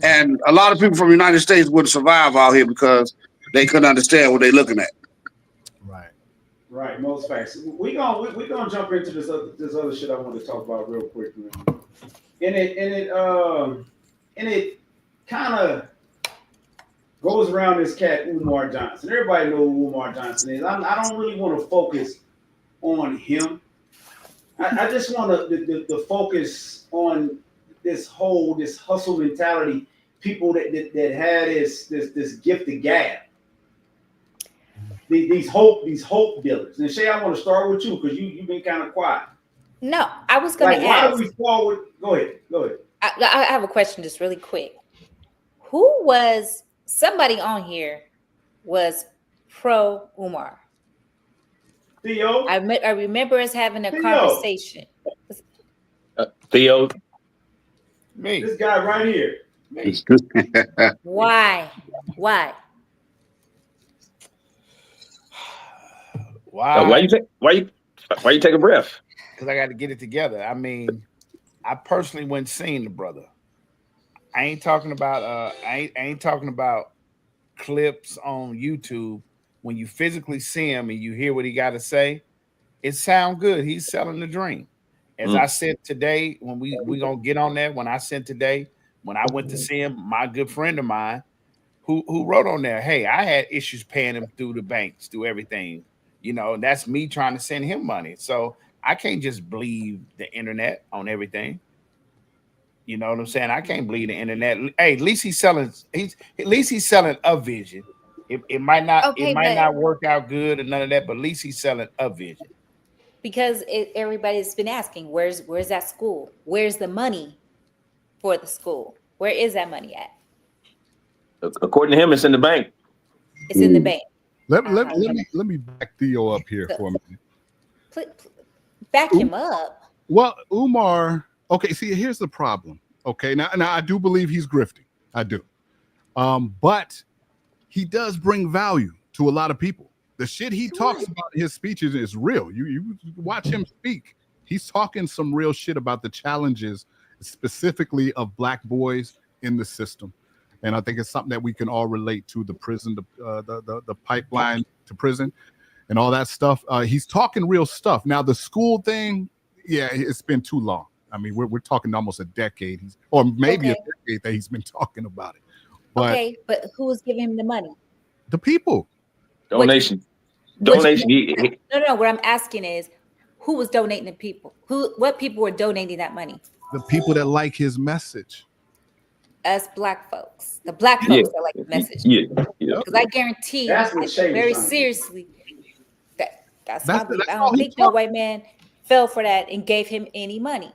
And a lot of people from the United States wouldn't survive out here because they couldn't understand what they're looking at. Right, most facts. We're gonna jump into this other shit I want to talk about real quick, man. And it kind of goes around this cat Umar Johnson. Everybody knows who Umar Johnson is. I don't really want to focus on him. I just want to focus on this hustle mentality. People that had this gift of gab. These hope dealers. And Shay, I want to start with you because you've been kind of quiet. No, I was going to ask. Why do we forward? Go ahead. I have a question just really quick. Who was somebody on here was pro Umar. Theo, I remember us having a Theo. conversation. Theo, Me. This guy right here. Me. Why? Why? Why? why you take a breath? Because I got to get it together. I mean, I personally went and seen the brother. I ain't talking about I ain't talking about clips on YouTube. When you physically see him and you hear what he got to say, it sound good. He's selling the dream. As I said today, when we gonna get on that, when I said today, when I went to see him, my good friend of mine who wrote on there, hey, I had issues paying him through the banks, through everything, you know, and that's me trying to send him money. So I can't just believe the internet on everything. You know what I'm saying? I can't believe the internet. Hey, at least he's selling a vision. It might not Okay, it might not work out good and none of that, but at least he's selling a vision. Because everybody's been asking, where's that school? Where's the money for the school? Where is that money at? According to him, it's in the bank. It's in the bank. Let me back Theo up here for a minute. Back him up. Well, Umar. Okay, see, here's the problem. Okay, now I do believe he's grifting. I do, but he does bring value to a lot of people. The shit he talks about in his speeches is real. You watch him speak. He's talking some real shit about the challenges, specifically of black boys in the system. And I think it's something that we can all relate to, the prison, the pipeline to prison and all that stuff. He's talking real stuff. Now, the school thing, yeah, it's been too long. I mean, we're talking almost a decade, or maybe a decade that he's been talking about it. But, but who's giving him the money? The people. Donation. No. What I'm asking is, who was donating the people? What people were donating that money? The people that like his message. Us black folks. The black folks that like the message. Yeah. Because I guarantee very seriously that's my belief. I don't think no white man fell for that and gave him any money.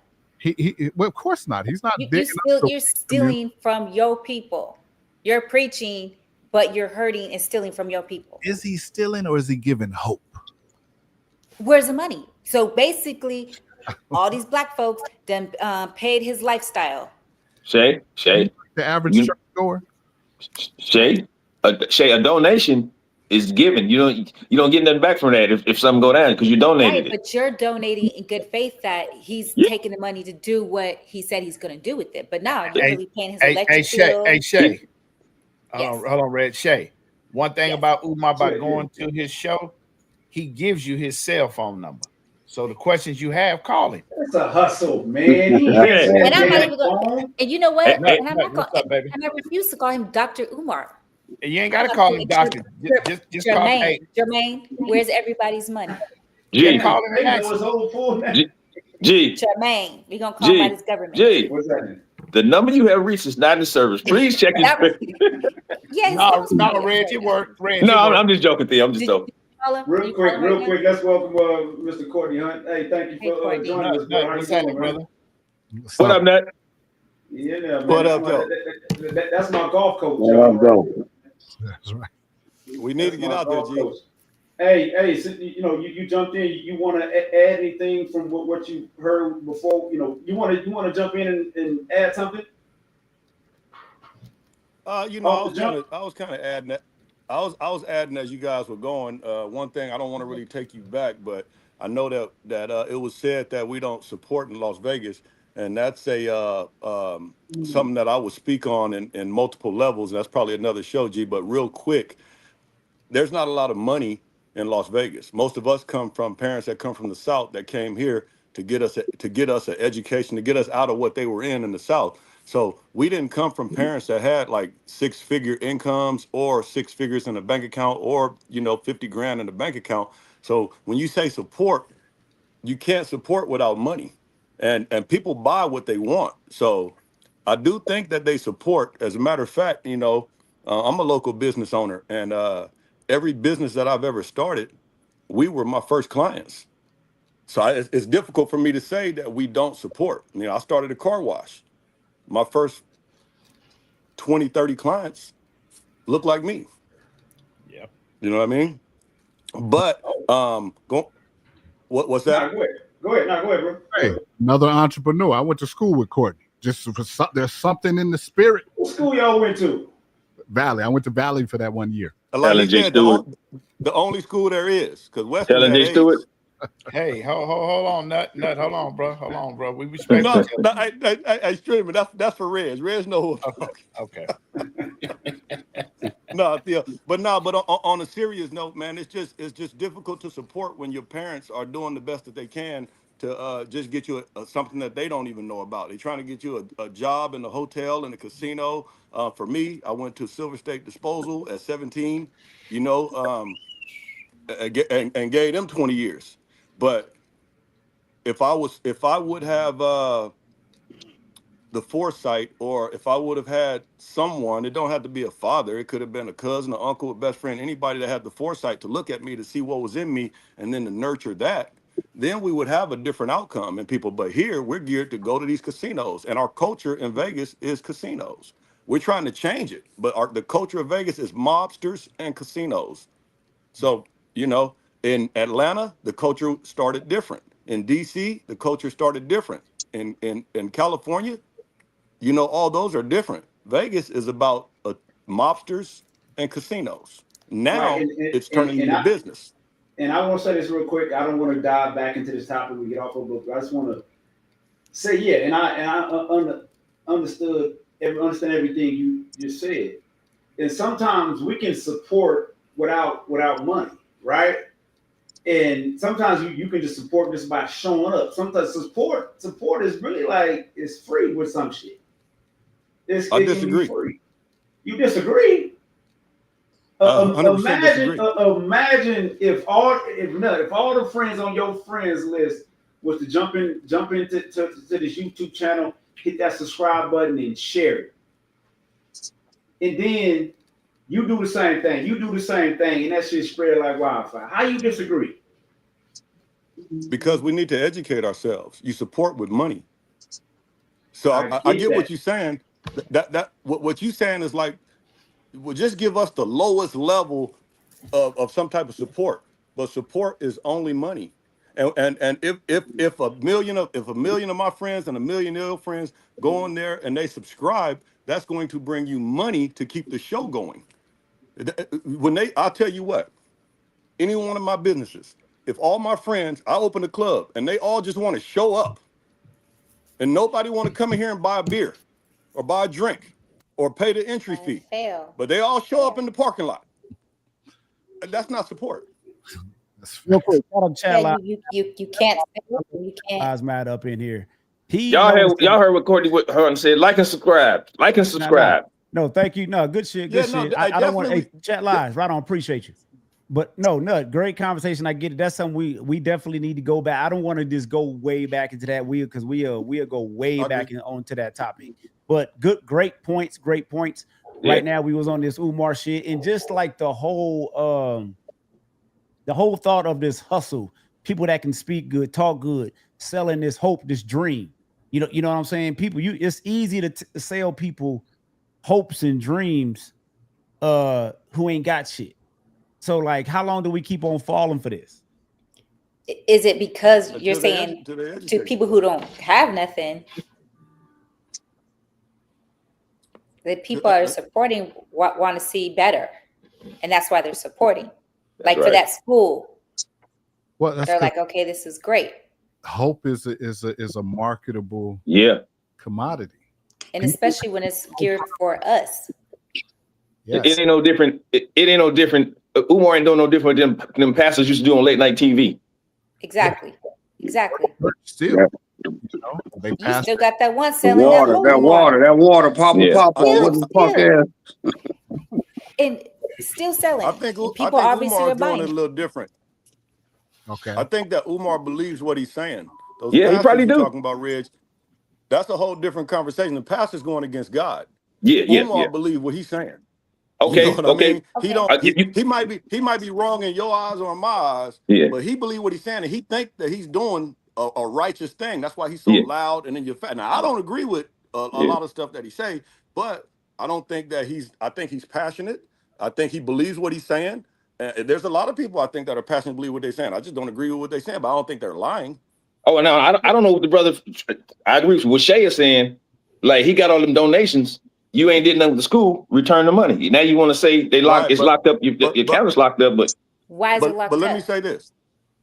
Well, of course not. He's not. You're stealing from your people. You're preaching, but you're hurting and stealing from your people. Is he stealing or is he giving hope? Where's the money? So basically, all these black folks then paid his lifestyle. Shay, the average church goer. Shay, a donation is given. You don't get nothing back from that if something go down because you donated it. But you're donating in good faith that he's taking the money to do what he said he's going to do with it. But now you're really paying his electric bill. Hey, Shay. Hold on, Red. Shay. One thing about Umar about going to his show, he gives you his cell phone number. So the questions you have, call him. It's a hustle, man. And I'm not even going. And you know what? And I'm not going. And I refuse to call him Dr. Umar. You ain't got to call him doctor. Just call him. Hey. Jermaine, where's everybody's money? G. Call him G. Jermaine, we're going to call him by this government. G. What's that? The number you have reached is not in service. Please check it. Yes. No, Red, it worked. I'm just joking, Theo. I'm just joking. Real quick, let's welcome Mr. Courtney Hunt. Hey, thank you for joining us, bro. What's happening, brother? What up, Nat? Yeah, man. What up, though? That's my golf coach. That's right. We need to get out there, G. Hey, so, you jumped in. You want to add anything from what you heard before? You want to jump in and add something? I was kind of adding that. I was adding as you guys were going. One thing, I don't want to really take you back, but I know that it was said that we don't support in Las Vegas, and that's something that I would speak on in multiple levels. And that's probably another show, G. But real quick, there's not a lot of money in Las Vegas. Most of us come from parents that come from the South that came here to get us an education, to get us out of what they were in the South. So we didn't come from parents that had like 6-figure incomes or 6 figures in a bank account or 50 grand in a bank account. So when you say support, you can't support without money, and people buy what they want. So I do think that they support. As a matter of fact, I'm a local business owner, and every business that I've ever started, we were my first clients. So it's difficult for me to say that we don't support. I started a car wash. My first 20, 30 clients look like me. Yep. You know what I mean? But what's Nah, that? go ahead. Go ahead. Nah, go ahead, bro. Hey, another entrepreneur. I went to school with Courtney. Just there's something in the spirit. What school y'all went to? Valley. I went to Valley for that 1 year. Like he Ellen J. said, Stewart. the only school there is, because Western Ellen had J. Stewart. 8s. Hey, hold on, Nut, hold on, bro. We respect No, each no, other. I streaming. That's for Reg. Reg know. Okay. No, yeah, but on a serious note, man, it's just difficult to support when your parents are doing the best that they can to just get you something that they don't even know about. They're trying to get you a job in the hotel, in the casino. For me, I went to Silver State Disposal at 17, you know, and gave them 20 years. But if I would have the foresight, or if I would have had someone, it don't have to be a father, it could have been a cousin, an uncle, a best friend, anybody that had the foresight to look at me to see what was in me and then to nurture that, then we would have a different outcome in people. But here we're geared to go to these casinos, and our culture in Vegas is casinos. We're trying to change it, but the culture of Vegas is mobsters and casinos. So, in Atlanta, the culture started different. In DC, the culture started different. In California, all those are different. Vegas is about mobsters and casinos. Right. Now And it's and, turning and into I business. and I want to say this real quick. I don't want to dive back into this topic we get off of, but I just want to say, yeah, and I understand everything you just said. And sometimes we can support without money, right? And sometimes you can just support just by showing up. Sometimes support is really like it's free with some shit. I It can be disagree. free. You disagree? 100% disagree. Imagine if all the friends on your friends list was to jump into this YouTube channel, hit that subscribe button and share it, and then you do the same thing. You do the same thing, and that shit spread like wildfire. How you disagree? Because we need to educate ourselves. You support with money. So I I get get that. what you're saying. What you're saying is like, well, just give us the lowest level of some type of support. But support is only money. And if a million of my friends and a million of your friends go on there and they subscribe, that's going to bring you money to keep the show going. I'll tell you what, any one of my businesses, if all my friends, I open a club and they all just want to show up and nobody want to come in here and buy a beer or buy a drink or pay the entry fee, Fail. but they all show up in the parking lot, that's not support. Real quick, shout out to Chad Yeah, Live. you can't you can't. Lives Matt up in here. He Y'all noticed heard what Courtney Hearn said. Like and subscribe. Like and subscribe. No, thank you. No, good shit. Yeah, Good no, shit. I I don't want to definitely- chat lives. Right on. Appreciate you. But no, great conversation. I get it. That's something we definitely need to go back. I don't want to just go way back into that wheel because we'll go way back onto that topic. But great points. Yeah. Right now we was on this Umar shit, and just like the whole thought of this hustle, people that can speak good, talk good, selling this hope, this dream. You know what I'm saying? People, it's easy to sell people hopes and dreams who ain't got shit. So like, how long do we keep on falling for this? Is it because you're Until they saying educate to people who don't have nothing that people are supporting want to see better, and that's why they're supporting? Like for right. that school, Well, that's they're 'cause like, okay, this is great, hope is a marketable Yeah. commodity. and especially when it's geared for us. Yes. It ain't no different. It ain't no different. Umar ain't doing no different than them pastors used to do on late night TV. Exactly. Still, they You pass. still got that one The selling water, that that water, Papa, Yeah. Papa, what the fuck is? and still selling. I think And people obviously Umar's are doing buying. it a little different. Okay. I think that Umar believes what he's saying. Those Yeah, he pastors probably you're do. talking about, Reg, that's a whole different conversation. The pastor's going against God. Yeah. Umar believes what he's saying. Okay. You know what I mean? He I don't. give you. He might be wrong in your eyes or in my eyes. Yeah. But he believes what he's saying, and he think that he's doing a righteous thing. That's why he's so Yeah. loud and in your face. Now I don't agree with a lot of stuff that he say, but I don't think that I think he's passionate. I think he believes what he's saying, There's a lot of people I think that are passionate believe what they're saying. I just don't agree with what they're saying, but I don't think they're lying. Oh, no, I don't know what the brother. I agree with what Shay is saying. Like, he got all them donations. You ain't did nothing with the school. Return the money. Now you want to say they locked? It's locked up. Your account's locked up. But why is it locked up? But let me say this.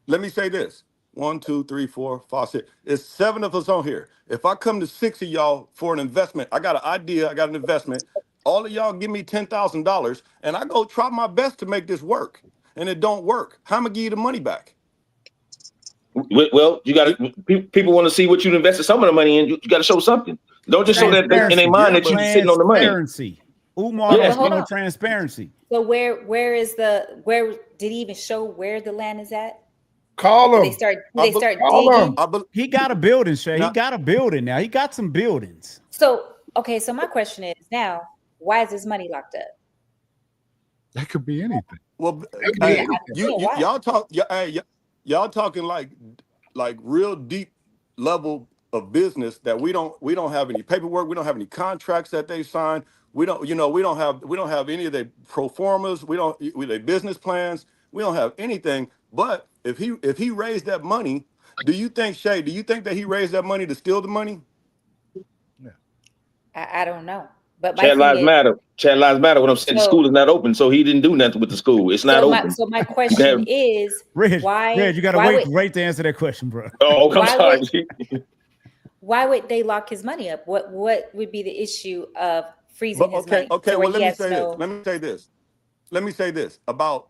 Let me say this. 1, 2, 3, 4, 5, 6. It's 7 of us on here. If I come to 6 of y'all for an investment, I got an idea. I got an investment. All of y'all give me $10,000, and I go try my best to make this work, and it don't work. How am I gonna give you the money back? well, you got to. People want to see what you invested some of the money in. You got to show something. Don't just show that in their mind that you're sitting on the money. Transparency. Umar has no transparency. So where did he even show where the land is at? Call him. They start digging. He got a building, Shay. He got a building now. He got some buildings. So my question is now, why is this money locked up? That could be anything. Well, y'all talking like real deep level of business that we don't have any paperwork. We don't have any contracts that they signed. We don't have any of their pro formas. We their business plans. We don't have anything. But if he raised that money, do you think that he raised that money to steal the money? Yeah. I don't know. But Chat lives matter. Chat lives matter. What I'm saying, the school is not open, so he didn't do nothing with the school. It's not open. So my question is, Reg, why? Reg, you gotta wait to answer that question, bro. Oh, I'm sorry. Why would they lock his money up? What would be the issue of freezing his money? Okay. Well, let me say this about.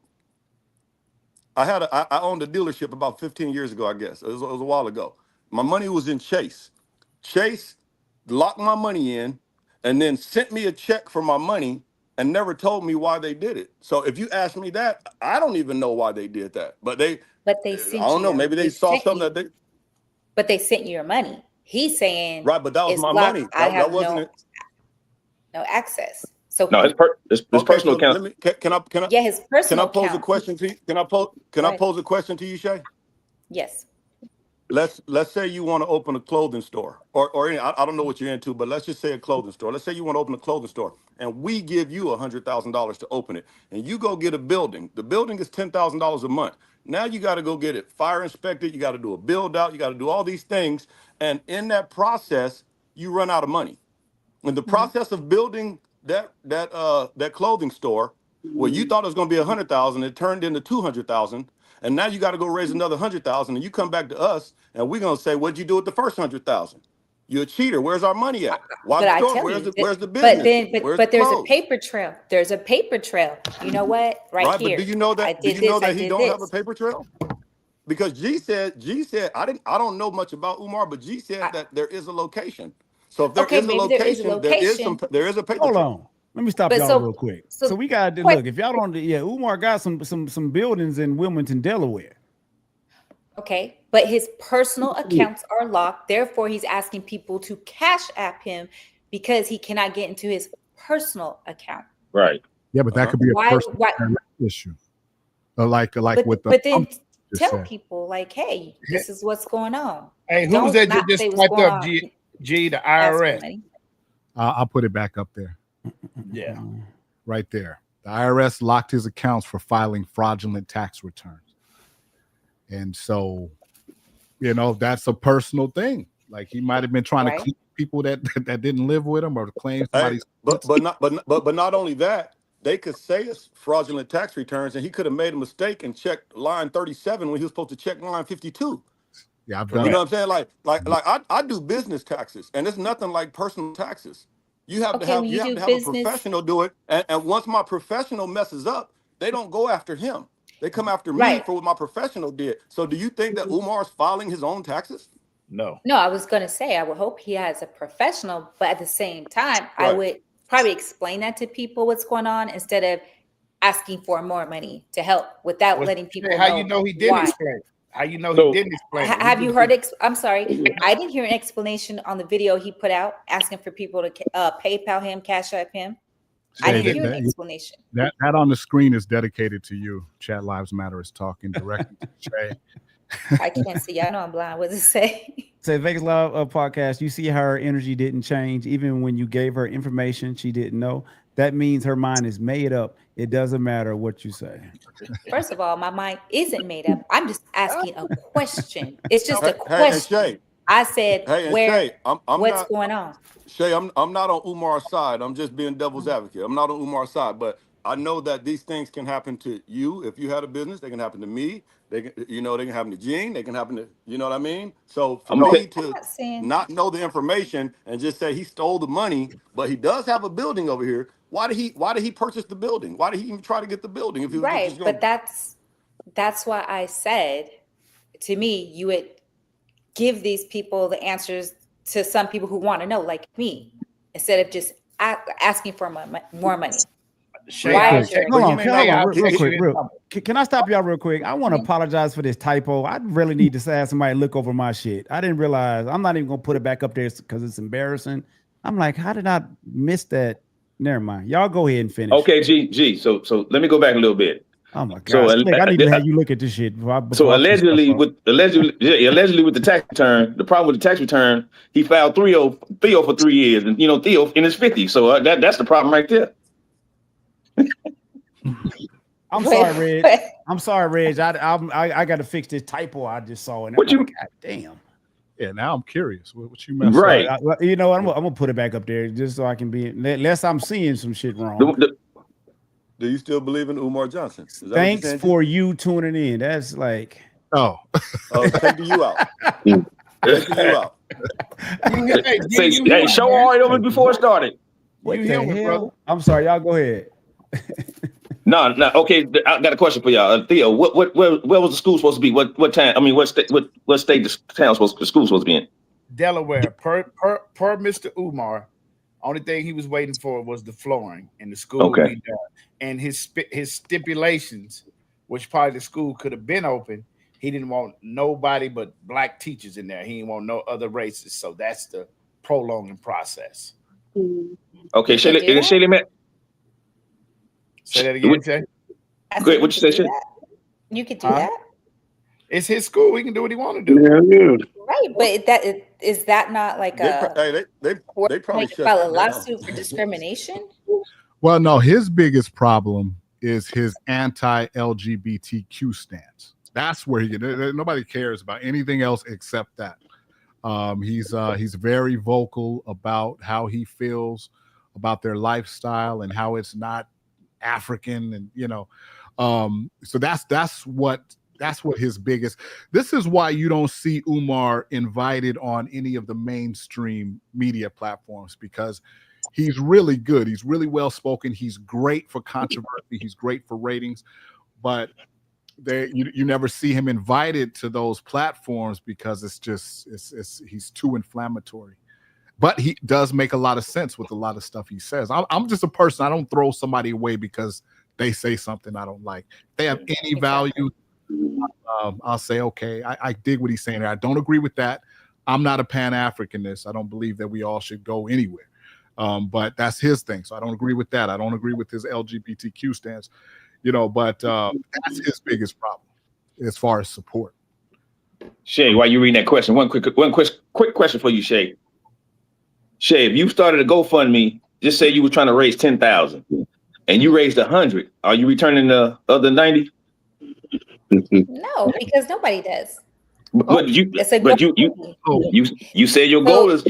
I owned a dealership about 15 years ago, I guess. It was a while ago. My money was in Chase. Chase locked my money in and then sent me a check for my money and never told me why they did it. So if you ask me that, I don't even know why they did that. But they sent I don't know, maybe they saw something that they. But they sent you your money. He's saying right, but that was my money. That wasn't no access. So no, his personal account. Can I his personal Can I pose a question to you? Can I pose a question to you, Shay? Yes. Let's say you want to open a clothing store, or I don't know what you're into, but let's just say a clothing store. Let's say you want to open a clothing store, and we give you $100,000 to open it, and you go get a building. The building is $10,000 a month. Now you got to go get it fire inspected. You got to do a build out. You got to do all these things, and in that process, you run out of money. In the process of building that clothing store, where you thought it was going to be $100,000, it turned into $200,000. And now you got to go raise another $100,000, and you come back to us, and we're gonna say, "What'd you do with the first $100,000? You're a cheater. Where's our money at? Why the store? Where's the business? But there's a paper trail. There's a paper trail. You know what? Right here. But do you know that? Do you know that he don't have a paper trail? Because G said I don't know much about Umar, but G said that there is a location. So if there is a location, there is a paper trail. Hold on. Let me stop y'all real quick. So we got to look. If y'all don't, Umar got some buildings in Wilmington, Delaware. Okay, but his personal accounts are locked. Therefore, he's asking people to cash app him because he cannot get into his personal account. Right. Yeah, but that could be a personal issue. Like with the. But then tell people like, hey, this is what's going on. Hey, who's that you just swiped up? G, the IRS. I'll put it back up there. Yeah. Right there. The IRS locked his accounts for filing fraudulent tax returns. And so, that's a personal thing. Like he might have been trying to claim people that didn't live with him or to claim somebody's. But not only that, they could say it's fraudulent tax returns, and he could have made a mistake and checked line 37 when he was supposed to check line 52. Yeah, I've done. You know what I'm saying? Like I do business taxes, and it's nothing like personal taxes. You have to have a professional do it, and once my professional messes up, they don't go after him. They come after me for what my professional did. So do you think that Umar's filing his own taxes? No. No, I was going to say, I would hope he has a professional, but at the same time, I would probably explain that to people what's going on instead of asking for more money to help without letting people know. How you know he didn't explain? How you know he didn't explain? Have you heard? I'm sorry, I didn't hear an explanation on the video he put out asking for people to PayPal him, Cash App him. I didn't hear an explanation. That on the screen is dedicated to you. Chat Lives Matter is talking directly to Shay. I can't see. I know I'm blind. What does it say? Say Vegas Live podcast. You see how her energy didn't change even when you gave her information she didn't know. that means her mind is made up. It doesn't matter what you say. First of all, my mind isn't made up. I'm just asking a question. It's just a Hey, and question. Shay, I said, hey, and where, Shay, I'm what's not going on? Shay. I'm not on Umar's side. I'm just being devil's advocate. I'm not on Umar's side, but I know that these things can happen to you if you had a business. They can happen to me. They can, they can happen to Gene. They can happen to, you know what I mean? So for I'm okay. me to not saying- not know the information and just say he stole the money, but he does have a building over here. Why did he purchase the building? Why did he even try to get the building if he was Right, just going? but that's why I said, to me, you would give these people the answers to some people who want to know, like me, instead of just asking for more money. Shay, Why I'll is take- your- Hold you on, may hold like on, I'll real take quick. you in- Can I stop y'all real quick? I want to apologize for this typo. I really need to have somebody look over my shit. I didn't realize. I'm not even gonna put it back up there because it's embarrassing. I'm like, how did I miss that? Never mind. Y'all go ahead and finish. Okay, G. So let me go back a little bit. Oh my god. So, Slick, I need to have you look at this shit. Before So I put stuff allegedly up. with the tax return, the problem with the tax return, he filed Theo for 3 years, and Theo in his 50s. So that's the problem right there. I'm sorry, Reg. I'm sorry, Reg. I got to fix this typo I just saw. And What you? God damn. Yeah, now I'm curious. What you messed Right. up? You know what? I'm gonna put it back up there just so I can be. Unless I'm seeing some shit wrong. Do you still believe in Umar Johnson? Is that Thanks what you're saying, for you tuning in. That's like. Oh. Take the you out. Take the you out. Hey, show all right over before it started. What the hell? I'm sorry, y'all go ahead. No. Okay, I got a question for y'all. Theo, where was the school supposed to be? What time? I mean, what state the school supposed to be in? Delaware. Per Mr. Umar, only thing he was waiting for was the flooring, and the school would be done. And his stipulations, which part of the school could have been open, he didn't want nobody but black teachers in there. He didn't want no other races. So that's the prolonging process. Okay, Shaylee, Matt. Say that again, Jay. Great, what you say, Shay? You could do that. It's his school. He can do what he want to do. Right, but is that not like they probably file a lawsuit for discrimination? Well, no, his biggest problem is his anti-LGBTQ stance. That's where nobody cares about anything else except that. He's very vocal about how he feels about their lifestyle and how it's not African, and so that's what his biggest. This is why you don't see Umar invited on any of the mainstream media platforms, because he's really good. He's really well spoken. He's great for controversy. He's great for ratings, but you never see him invited to those platforms because he's too inflammatory. But he does make a lot of sense with a lot of stuff he says. I'm just a person. I don't throw somebody away because they say something I don't like. If they have any value, I'll say, okay, I dig what he's saying. I don't agree with that. I'm not a Pan-Africanist. I don't believe that we all should go anywhere. But that's his thing. So I don't agree with that. I don't agree with his LGBTQ stance, but that's his biggest problem as far as support. Shay, while you reading that question, one quick question for you, Shay. Shay, if you started a GoFundMe, just say you were trying to raise 10,000 and you raised 100, are you returning the other 90? No, because nobody does. But you said your goal is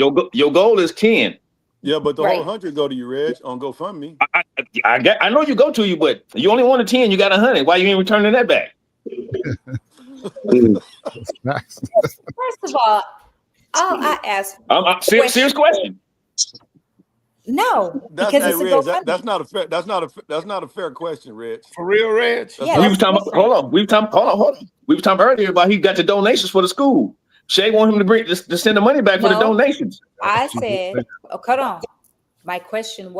10. Yeah, but the whole 100 go to you, Reg, on GoFundMe. I know you go to you, but you only wanted 10. You got 100. Why you ain't returning that back? First of all, I ask. Serious question. No, because it's a GoFundMe. That's not a fair question, Reg. For real, Reg. We were talking. Hold on. We were talking earlier about he got the donations for the school. Shay want him to send the money back for the donations. I said, hold on. My question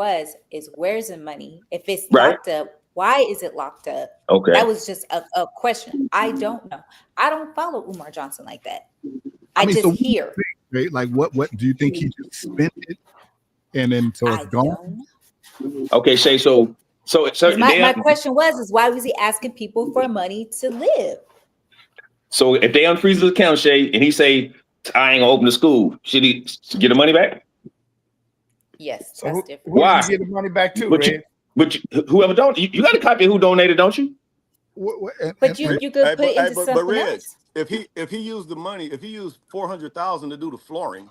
is where's the money? If it's locked up, why is it locked up? Okay. That was just a question. I don't know. I don't follow Umar Johnson like that. I mean, just hear. Like what do you think he just spent it and then so it's gone? Okay, Shay, so my question is why was he asking people for money to live? So if they unfreeze his account, Shay, and he say, I ain't gonna open the school, should he get the money back? Yes, So that's who different. do Why? you get the money back to, But Red? whoever don't, you got a copy of who donated, don't you? But you could put it into but something Red, else. if he used the money, if he used 400,000 to do the flooring,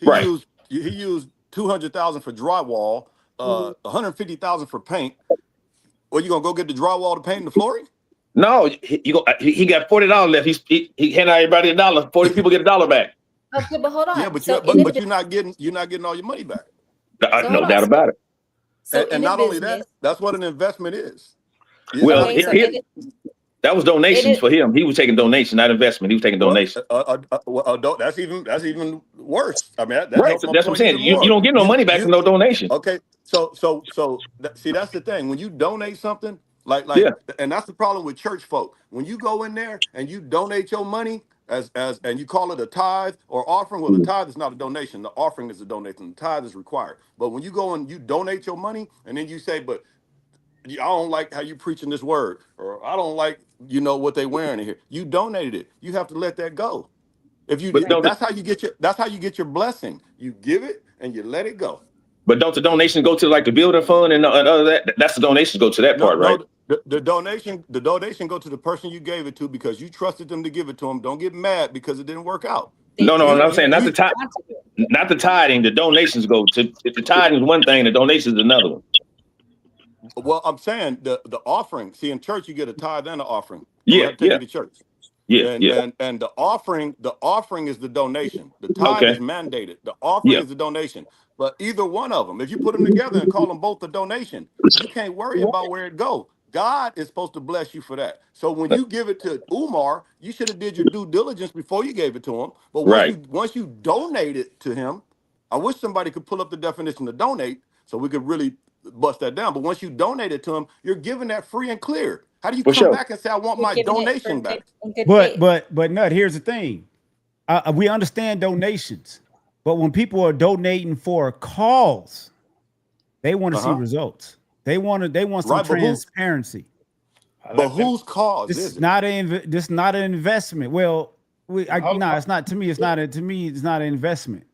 Right. he used 200,000 for drywall, 150,000 for paint. Well, you gonna go get the drywall, the paint, and the flooring? No, he got $40 left. He handed everybody $1. 40 people get $1 back. Okay, but hold on. Yeah, but so you're not getting all your money back. So No hold doubt on. about it. So And in not a only business, that, that's what an investment is. Well, okay, so in that was donations it- for him. He was taking donation, not investment. He was taking donation. That's even worse. I mean, that Right. helps So my that's what I'm point saying. even You more. don't get no money back from no donation. Okay, see, that's the thing. When you donate something, like, Yeah. and that's the problem with church folk. When you go in there and you donate your money and you call it a tithe or offering, well, the tithe is not a donation. The offering is a donation. The tithe is required. But when you go and you donate your money, and then you say, but I don't like how you preaching this word, or I don't like what they wearing in here. You donated it. You have to let that go. If you But don't that's how you get your blessing. You give it and you let it go. don't the donations go to like the building fund and other that? That's the donations go to that No, part, right? the donation go to the person you gave it to because you trusted them to give it to them. Don't get mad because it didn't work out. No, I'm saying not the tithe, not the tithing. The donations go to. If the tithing is one thing, the donations is another one. Well, I'm saying the offering. See, in church you get a tithe and an offering. We Yeah, have to take you to church. yeah. And the offering is the donation. The tithe Okay. is mandated. The offering Yeah. is the donation. But either one of them, if you put them together and call them both a donation, you can't worry about where it go. God is supposed to bless you for that. So when you give it to Umar, you should have did your due diligence before you gave it to him. But once you donate it to him, I wish somebody could pull up the definition of donate so we could really bust that down. But once you donate it to him, you're giving that free and clear. How do you come back and say I want my donation back? But Nut, here's the thing. We understand donations, but when people are donating for a cause, they want to see results. They want some transparency. But whose cause this is it? This is not an investment. Well, it's not to me. It's not an investment.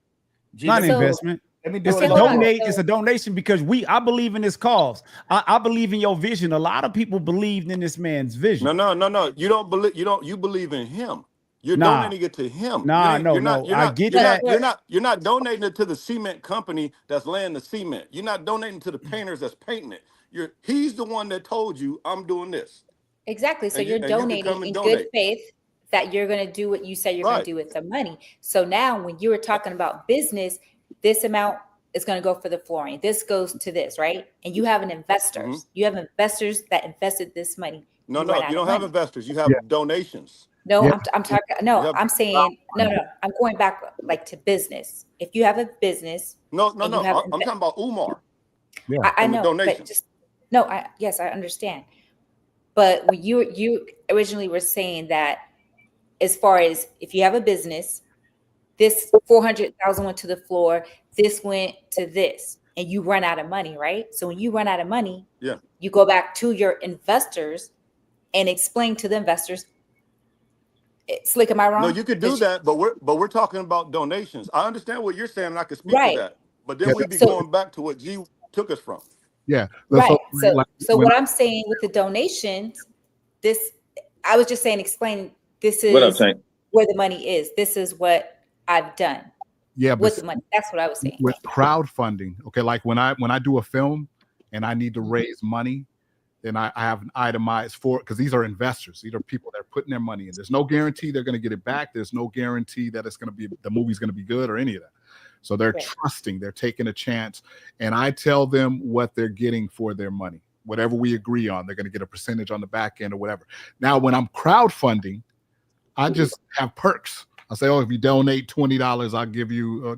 It's not an investment. It's a donate. It's a donation because I believe in this cause. I believe in your vision. A lot of people believed in this man's vision. No. You don't believe. You believe in him. You're donating it to him. I get that. You're not donating it to the cement company that's laying the cement. You're not donating to the painters that's painting it. He's the one that told you I'm doing this. Exactly. So you're donating in good faith that you're going to do what you say you're going to do with the money. So now when you were talking about business, this amount is going to go for the flooring. This goes to this, right? And you have investors. Mm-hmm. You have investors that invested this money. No, you don't have investors. You have donations. No, I'm talking. No, I'm saying no. I'm going back like to business. If you have a business, no. I'm talking about Umar. Yeah, I know. But just yes, I understand. But when you originally were saying that, as far as if you have a business, this 400,000 went to the floor, this went to this, and you run out of money, right? So when you run out of money, you go back to your investors and explain to the investors. Slick, am I wrong? No, you could do that, but we're talking about donations. I understand what you're saying, and I can speak to that. But then we'd be going back to what G took us from. Yeah. Right. So what I'm saying with the donations, I was just saying, explain, this is where the money is. This is what I've done. Yeah. With the money. That's what I was saying. With crowdfunding. Okay. Like when I do a film and I need to raise money, then I have an itemized because these are investors. These are people that are putting their money in. There's no guarantee they're going to get it back. There's no guarantee that the movie's going to be good or any of that. So they're trusting, they're taking a chance. And I tell them what they're getting for their money. Whatever we agree on, they're going to get a percentage on the back end or whatever. Now, when I'm crowdfunding, I just have perks. I say, if you donate $20, I'll give you,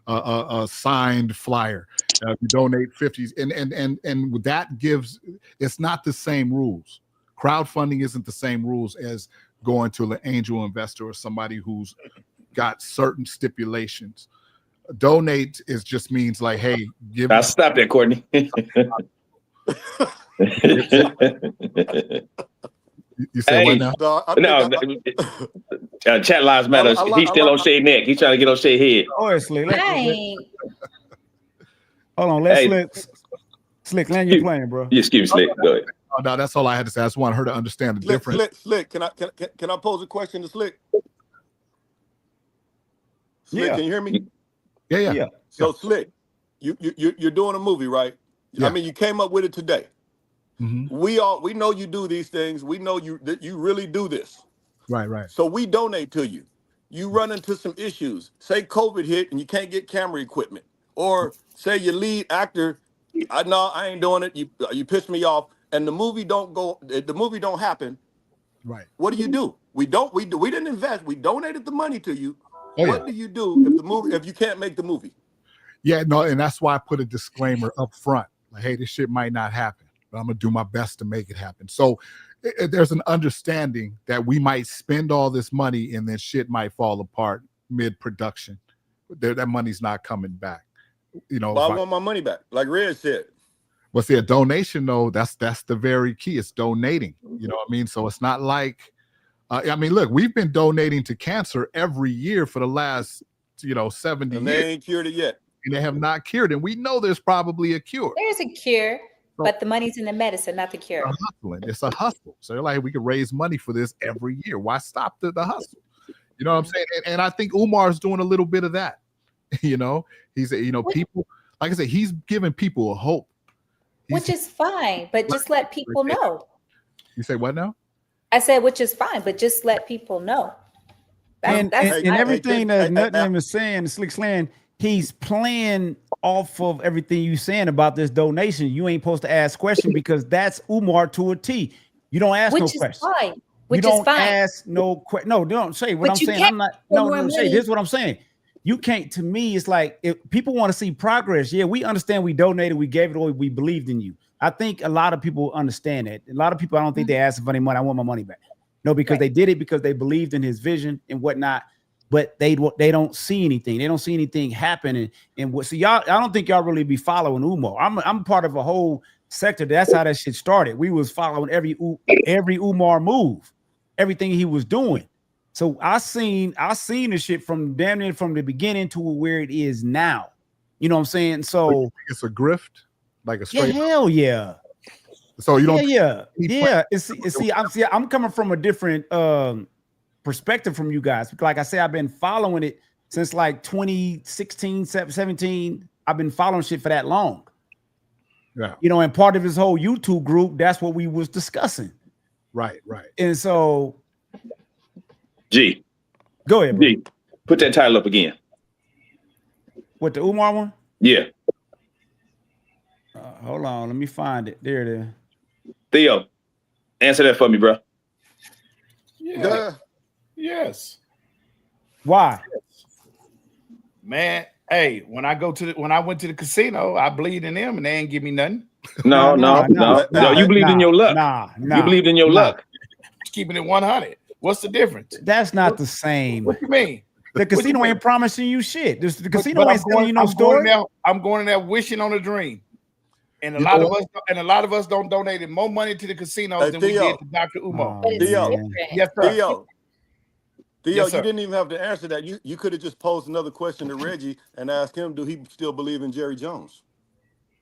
a signed flyer. If you donate 50s, and that gives, it's not the same rules. Crowdfunding isn't the same rules as going to an angel investor or somebody who's got certain stipulations. Donate just means like, hey, give. I'll stop there, Courtney. You said what now? No, chat lives matter. He's still on Shea neck. He's trying to get on Shea head. Honestly, Hold on, let's Hey. Slick, land your plane, bro. Yeah, excuse me, Slick. Go ahead. Oh, no, that's all I had to say. I just want her to understand the difference. Slick. Can I pose a question to Slick? Slick, Yeah. can you hear me? Yeah. So Slick, you're doing a movie, right? Yeah. I mean, you came up with it today. Mhm. We know you do these things. We know that you really do this. Right. So we donate to you. You run into some issues. Say COVID hit and you can't get camera equipment, or say your lead actor, I ain't doing it. You piss me off, and the movie don't happen. Right. What do? We didn't invest. We donated the money to you. Oh, What do you do if you can't make the movie? Yeah, no, and that's why I put a disclaimer up front. Like, hey, this shit might not happen, but I'm gonna do my best to make it happen. So there's an understanding that we might spend all this money and then shit might fall apart mid-production. That money's not coming back. You know, But I want my money back, like Red said. Well, see, a donation though, that's the very key. It's donating. You know what I mean? So it's not like, I mean, look, we've been donating to cancer every year for the last, 70 And years. they ain't cured it yet. And they have not cured. And we know there's probably a cure. There's a cure, but the money's in the medicine, not the cure. It's a hustle. So they're like, we could raise money for this every year. Why stop the hustle? You know what I'm saying? And I think Umar's doing a little bit of that. He's, people, like I said, he's giving people a hope. Which is fine, but just let people know. You say what now? I said, which is fine, but just let people know. And everything that Nutnam is saying, Slick Slan, he's playing off of everything you saying about this donation. You ain't supposed to ask questions because that's Umar to a T. You don't ask no questions. Fine. You don't ask no question. No, don't say what I'm saying. I'm not. No, say this is what I'm saying. You can't. To me, it's like if people want to see progress. Yeah, we understand. We donated. We gave it away. We believed in you. I think a lot of people understand that. A lot of people, I don't think they ask for any money. I want my money back. No, because they did it because they believed in his vision and whatnot. But they don't see anything. They don't see anything happening. And what? So y'all, I don't think y'all really be following Umar. I'm part of a whole sector. That's how that shit started. We was following every Umar move, everything he was doing. So I seen the shit from damn near from the beginning to where it is now. You know what I'm saying? So it's a grift, like a straight. Yeah, hell yeah. So you don't. Yeah. I'm coming from a different perspective from you guys. Like I say, I've been following it since like 2016, 17. I've been following shit for that long. Yeah. And part of his whole YouTube group, that's what we was discussing. Right. And so G. Go ahead, bro. G. Put that title up again. What, the Umar one? Yeah. Hold on, let me find it. There it is. Theo, answer that for me, bro. Yeah. Yes. Why? Man, hey, when I went to the casino, I believed in them and they ain't give me nothing. No. You believed in your luck. You believed in your luck. Keeping it 100. What's the difference? That's not the same. What you mean? The casino ain't promising you shit. The casino ain't telling you no story. I'm going in there wishing on a dream. And a lot of us don't donate more money to the casinos than we did to Dr. Umar. Theo, yes, sir. Theo, Yes, sir. you didn't even have to answer that. You could have just posed another question to Reggie and asked him, do he still believe in Jerry Jones?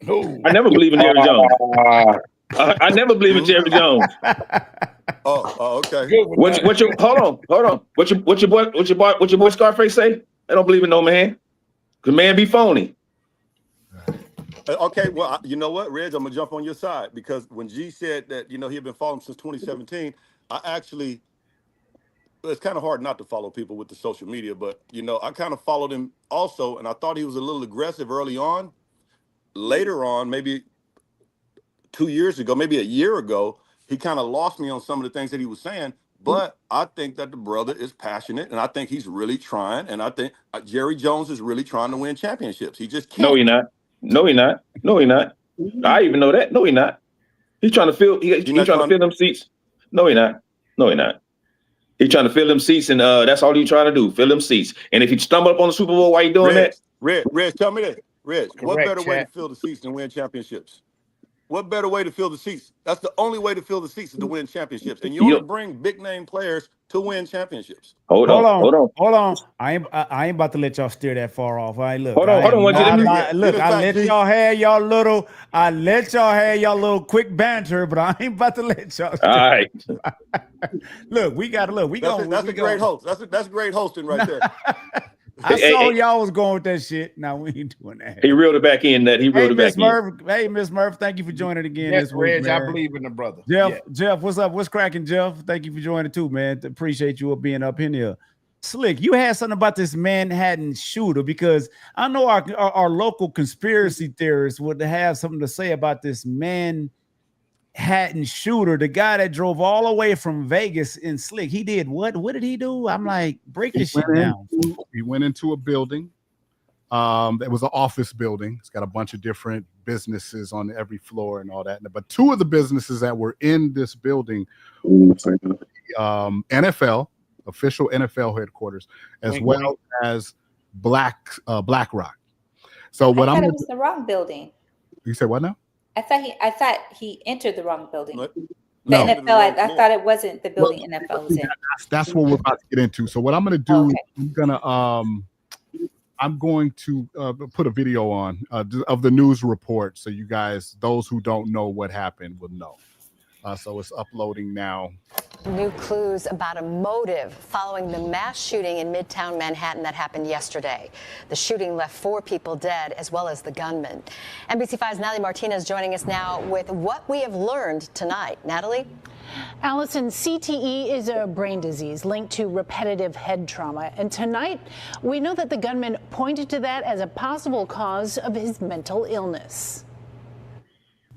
No. I never believe in Jerry Jones. I never believe in Jerry Jones. Oh, okay. Hold on. What your boy Scarface say? I don't believe in no man. The man be phony. Okay, well, you know what, Reg, I'm gonna jump on your side because when G said that, he had been following since 2017, it's kind of hard not to follow people with the social media, but I kind of followed him also, and I thought he was a little aggressive early on. Later on, maybe 2 years ago, maybe a year ago, he kind of lost me on some of the things that he was saying. But I think that the brother is passionate, and I think he's really trying. And I think Jerry Jones is really trying to win championships. He just can't. No, he's not. I even know that. No, he's not. He's trying to fill. He's trying to fill them seats. No, he's not. He's trying to fill them seats, and that's all he's trying to do. Fill them seats. And if he stumble up on the Super Bowl while he's doing that, Reg, tell me this. Reg, what better way Chad. to fill the seats than win championships? What better way to fill the seats? That's the only way to fill the seats is to win championships. And you You only bring big name players to win championships. hold on. I ain't about to let y'all steer that far off. I look. Hold on. Look, I let y'all have y'all little. I let y'all have y'all little quick banter, but I ain't about to let y'all. All right. Look, we got to look. That's a great host. That's great hosting right there. I saw y'all was going with that shit. Now we ain't doing that. He reeled it back in. Hey, Miss Murph, thank you for joining again. Yes, this week, Reg, I believe in the brother. Jeff, what's up? What's cracking, Jeff? Thank you for joining too, man. Appreciate you being up in here. Slick, you had something about this Manhattan shooter, because I know our local conspiracy theorists would have something to say about this Manhattan shooter, the guy that drove all the way from Vegas in Slick. He did what? What did he do? I'm like, break this shit down. He went into a building. It was an office building. It's got a bunch of different businesses on every floor and all that. But two of the businesses that were in this building, NFL, official NFL headquarters, as well as BlackRock. So what I thought it was the wrong building. You said what now? I thought he entered the wrong building. No. The NFL. I thought it wasn't the building NFL was in. That's what we're about to get into. So what I'm going to do, I'm going to put a video on of the news report, so you guys, those who don't know what happened, will know. So it's uploading now. New clues about a motive following the mass shooting in Midtown Manhattan that happened yesterday. The shooting left 4 people dead, as well as the gunman. NBC5's Natalie Martinez joining us now with what we have learned tonight. Natalie? Allison, CTE is a brain disease linked to repetitive head trauma. And tonight, we know that the gunman pointed to that as a possible cause of his mental illness.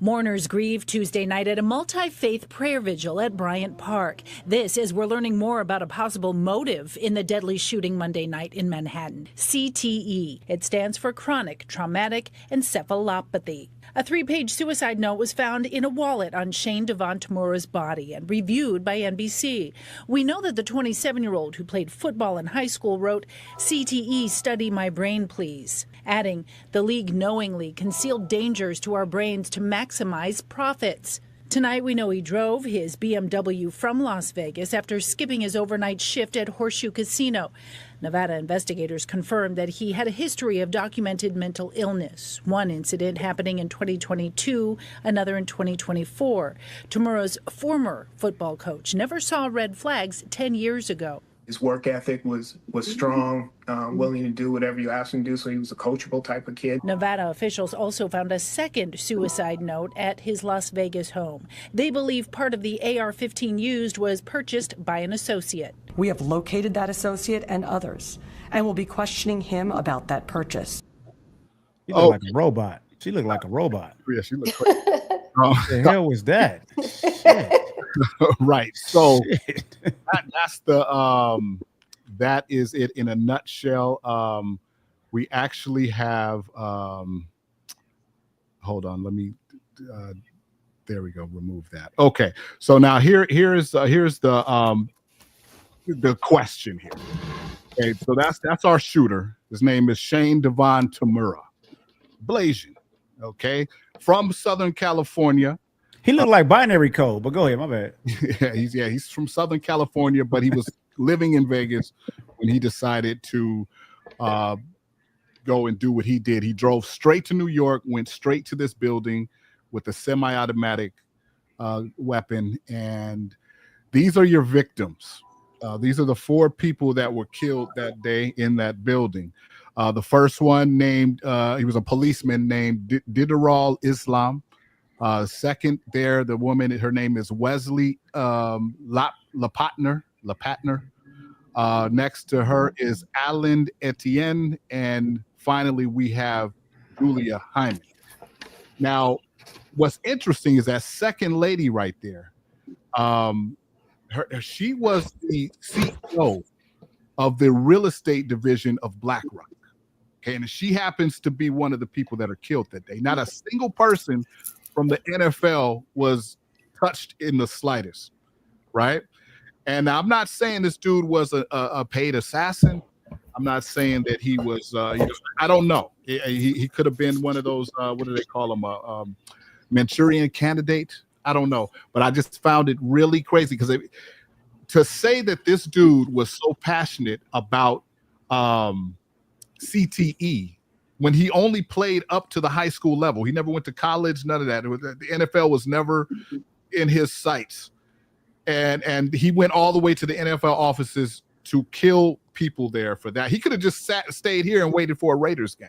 Mourners grieve Tuesday night at a multi-faith prayer vigil at Bryant Park. This as we're learning more about a possible motive in the deadly shooting Monday night in Manhattan. CTE. It stands for chronic traumatic encephalopathy. A 3-page suicide note was found in a wallet on Shane Devon Tamura's body and reviewed by NBC. We know that the 27-year-old who played football in high school wrote, "CTE, study my brain, please." Adding, the league knowingly concealed dangers to our brains to maximize profits. Tonight, we know he drove his BMW from Las Vegas after skipping his overnight shift at Horseshoe Casino. Nevada investigators confirmed that he had a history of documented mental illness. One incident happening in 2022, another in 2024. Tamura's former football coach never saw red flags 10 years ago. His work ethic was strong, willing to do whatever you asked him to do, so he was a coachable type of kid. Nevada officials also found a second suicide note at his Las Vegas home. They believe part of the AR-15 used was purchased by an associate. We have located that associate and others, and will be questioning him about that purchase. She looked like a robot. She looked like a robot. Yeah, she looked like what the hell was that? Right. So that's the that is it in a nutshell. We actually have hold on, let me there we go, remove that. Okay, so now here's the question here. Okay, so that's our shooter. His name is Shane Devon Tamura Blasian, okay, from Southern California. He looked like binary code, but go ahead, my bad. He's from Southern California, but he was living in Vegas when he decided to go and do what he did. He drove straight to New York, went straight to this building with a semi-automatic weapon, and these are your victims. These are the 4 people that were killed that day in that building. The first one named, he was a policeman named Didaral Islam. Second there, the woman, her name is Wesley Lapatner. Next to her is Alan Etienne. And finally, we have Julia Hyman. Now, what's interesting is that second lady right there. She was the CEO of the real estate division of BlackRock. Okay, and she happens to be one of the people that are killed that day. Not a single person from the NFL was touched in the slightest, right? And I'm not saying this dude was a paid assassin. I'm not saying that he was, I don't know. He could have been one of those, what do they call them? Manchurian Candidate. I don't know, but I just found it really crazy because to say that this dude was so passionate about CTE when he only played up to the high school level. He never went to college, none of that. The NFL was never in his sights. And he went all the way to the NFL offices to kill people there for that. He could have just stayed here and waited for a Raiders game.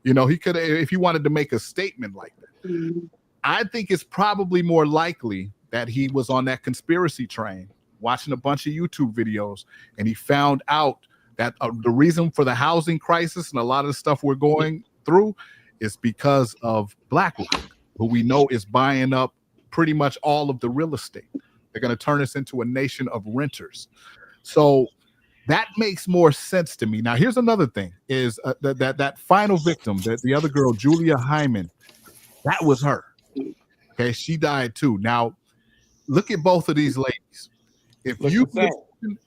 You know, he could have, if he wanted to make a statement like that. I think it's probably more likely that he was on that conspiracy train, watching a bunch of YouTube videos, and he found out that the reason for the housing crisis and a lot of the stuff we're going through is because of BlackRock, who we know is buying up pretty much all of the real estate. They're going to turn us into a nation of renters. So that makes more sense to me. Now, here's another thing: is that final victim, that the other girl, Julia Hyman, that was her. Okay, she died too. Now, look at both of these ladies. If you get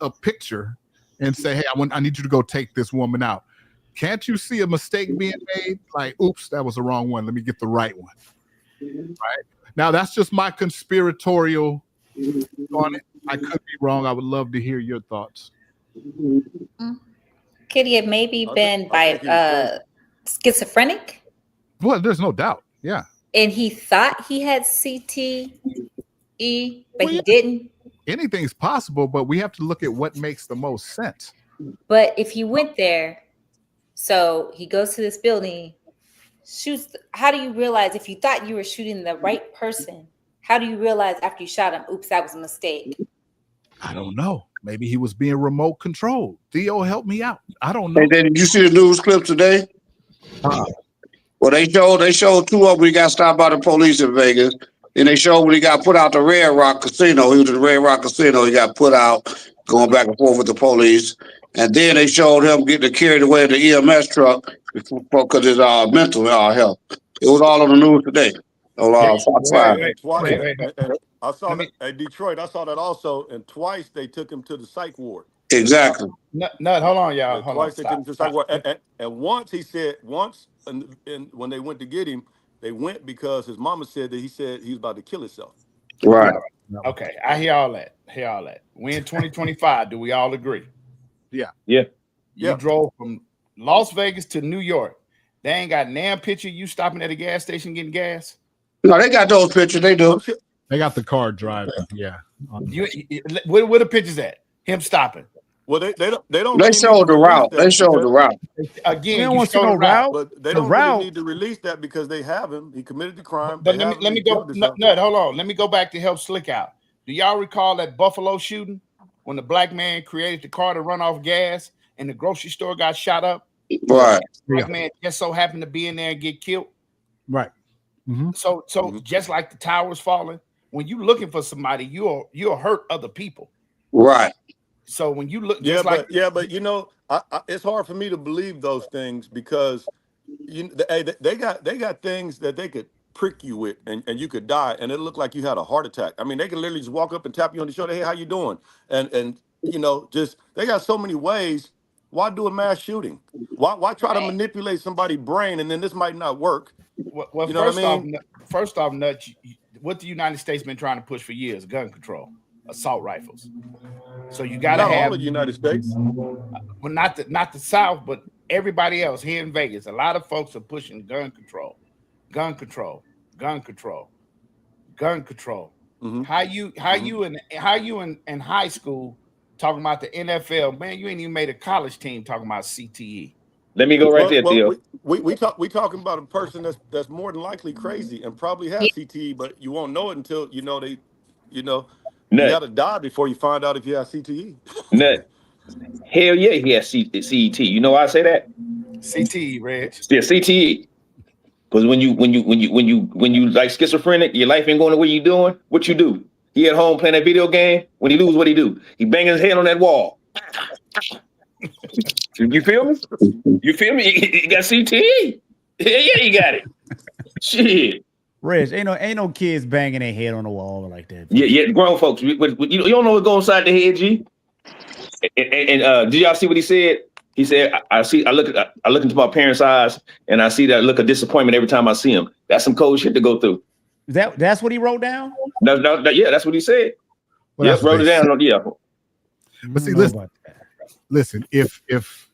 a picture and say, "Hey, I need you to go take this woman out," can't you see a mistake being made? Like, oops, that was the wrong one. Let me get the right one. Right now, that's just my conspiratorial on it. I could be wrong. I would love to hear your thoughts. Could he have maybe been schizophrenic? Well, there's no doubt. Yeah. And he thought he had CTE, but he didn't. Anything's possible, but we have to look at what makes the most sense. But if you went there, so he goes to this building, shoots. How do you realize if you thought you were shooting the right person? How do you realize after you shot him, oops, that was a mistake? I don't know. Maybe he was being remote controlled. Theo, help me out. I don't know. And then did you see the news clip today? Well, they showed two of them. He got stopped by the police in Vegas. And they showed when he got put out the Red Rock Casino. He was at the Red Rock Casino. He got put out, going back and forth with the police. And then they showed him getting carried away in the EMS truck because of his mental health. It was all on the news today. Fox 5. I saw that at Detroit. I saw that also, and twice they took him to the psych ward. Exactly. Nut, hold on, y'all. Hold twice on. they took him to the psych ward, and once he said and when they went to get him, they went because his mama said that he was about to kill himself. Right. Okay, I hear all that. We in 2025. Do we all agree? Yeah. You drove from Las Vegas to New York. They ain't got damn picture you stopping at a gas station getting gas. No, they got those pictures. They do. They got the car driving. Yeah. Where the pictures at? Him stopping. Well, they don't. They showed the route. They showed the route. Again, they don't want to see no route. But they don't really need to release that because they have him. He committed the crime. But let me go. Nut, hold on. Let me go back to help Slick out. Do y'all recall that Buffalo shooting when the black man created the car to run off gas and the grocery store got shot up? Right. Black man just so happened to be in there and get killed. Right. Mm-hmm. So just like the towers falling, when you're looking for somebody, you'll hurt other people. Right. So when you look, but you know, it's hard for me to believe those things because they got things that they could prick you with and you could die and it looked like you had a heart attack. I mean, they can literally just walk up and tap you on the shoulder, hey, how you doing? And you know, just they got so many ways. Why do a mass shooting? Why try to manipulate somebody's brain and then this might not work? Well, you know what I mean? First off, Nut, what the United States been trying to push for years? Gun control, assault rifles. So you got to have all of the United States. Well, not the South, but everybody else here in Vegas. A lot of folks are pushing gun control. Mm-hmm. How you in high school talking about the NFL? Man, you ain't even made a college team talking about CTE. Let me go there, Theo. We talking about a person that's more than likely crazy and probably has CTE, but you won't know it until you got to die before you find out if you have CTE. Nut. Hell yeah, he has CTE. You know why I say that? CTE, Reg. Yeah, CTE. Because when you like schizophrenic, your life ain't going the way you doing. What you do? He at home playing that video game. When he lose, what he do? He bang his head on that wall. You feel me? You feel me? He got CTE. Yeah, he got it. Shit. Reg, ain't no kids banging their head on the wall like that. Yeah, grown folks. You don't know what goes inside the head, G. And did y'all see what he said? He said, I look into my parents' eyes and I see that look of disappointment every time I see him. That's some cold shit to go through. That's what he wrote down? No, yeah, that's what he said. Well, Yep, that's what wrote it they down. Yeah. But see, listen, if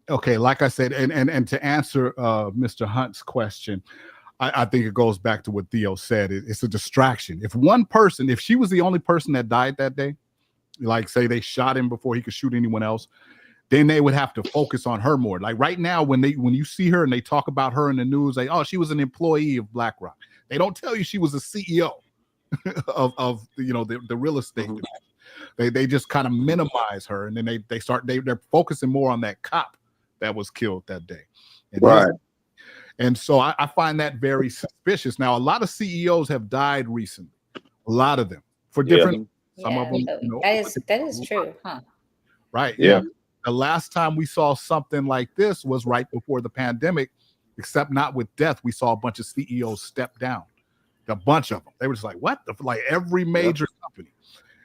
okay, like I said, and to answer Mr. Hunt's question, I think it goes back to what Theo said. It's a distraction. If she was the only person that died that day, like say they shot him before he could shoot anyone else, then they would have to focus on her more. Like right now, when you see her and they talk about her in the news, like, oh, she was an employee of BlackRock. They don't tell you she was a CEO of the real estate. They just kind of minimize her, and then they're focusing more on that cop that was killed that day. And so I find that very suspicious. Now, a lot of CEOs have died recently. A lot of them for different. Some of them. That is true, huh? Right. Yeah. The last time we saw something like this was right before the pandemic, except not with death. We saw a bunch of CEOs step down. A bunch of them. They were just like, what? Like every major company.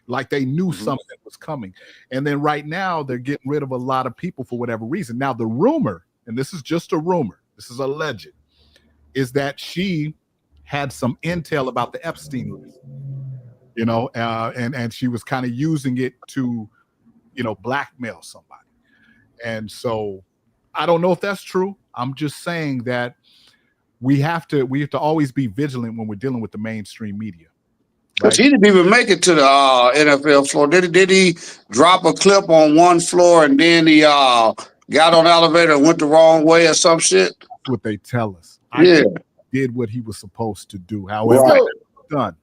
Like they knew something was coming. And then right now they're getting rid of a lot of people for whatever reason. Now the rumor, and this is just a rumor, this is alleged, is that she had some intel about the Epstein list, and she was kind of using it to, blackmail somebody. And so I don't know if that's true. I'm just saying that we have to always be vigilant when we're dealing with the mainstream media. Because he didn't even make it to the NFL floor. Did he drop a clip on one floor and then he got on the elevator and went the wrong way or some shit? That's what they tell us. I think he did what he was supposed to do. However, done.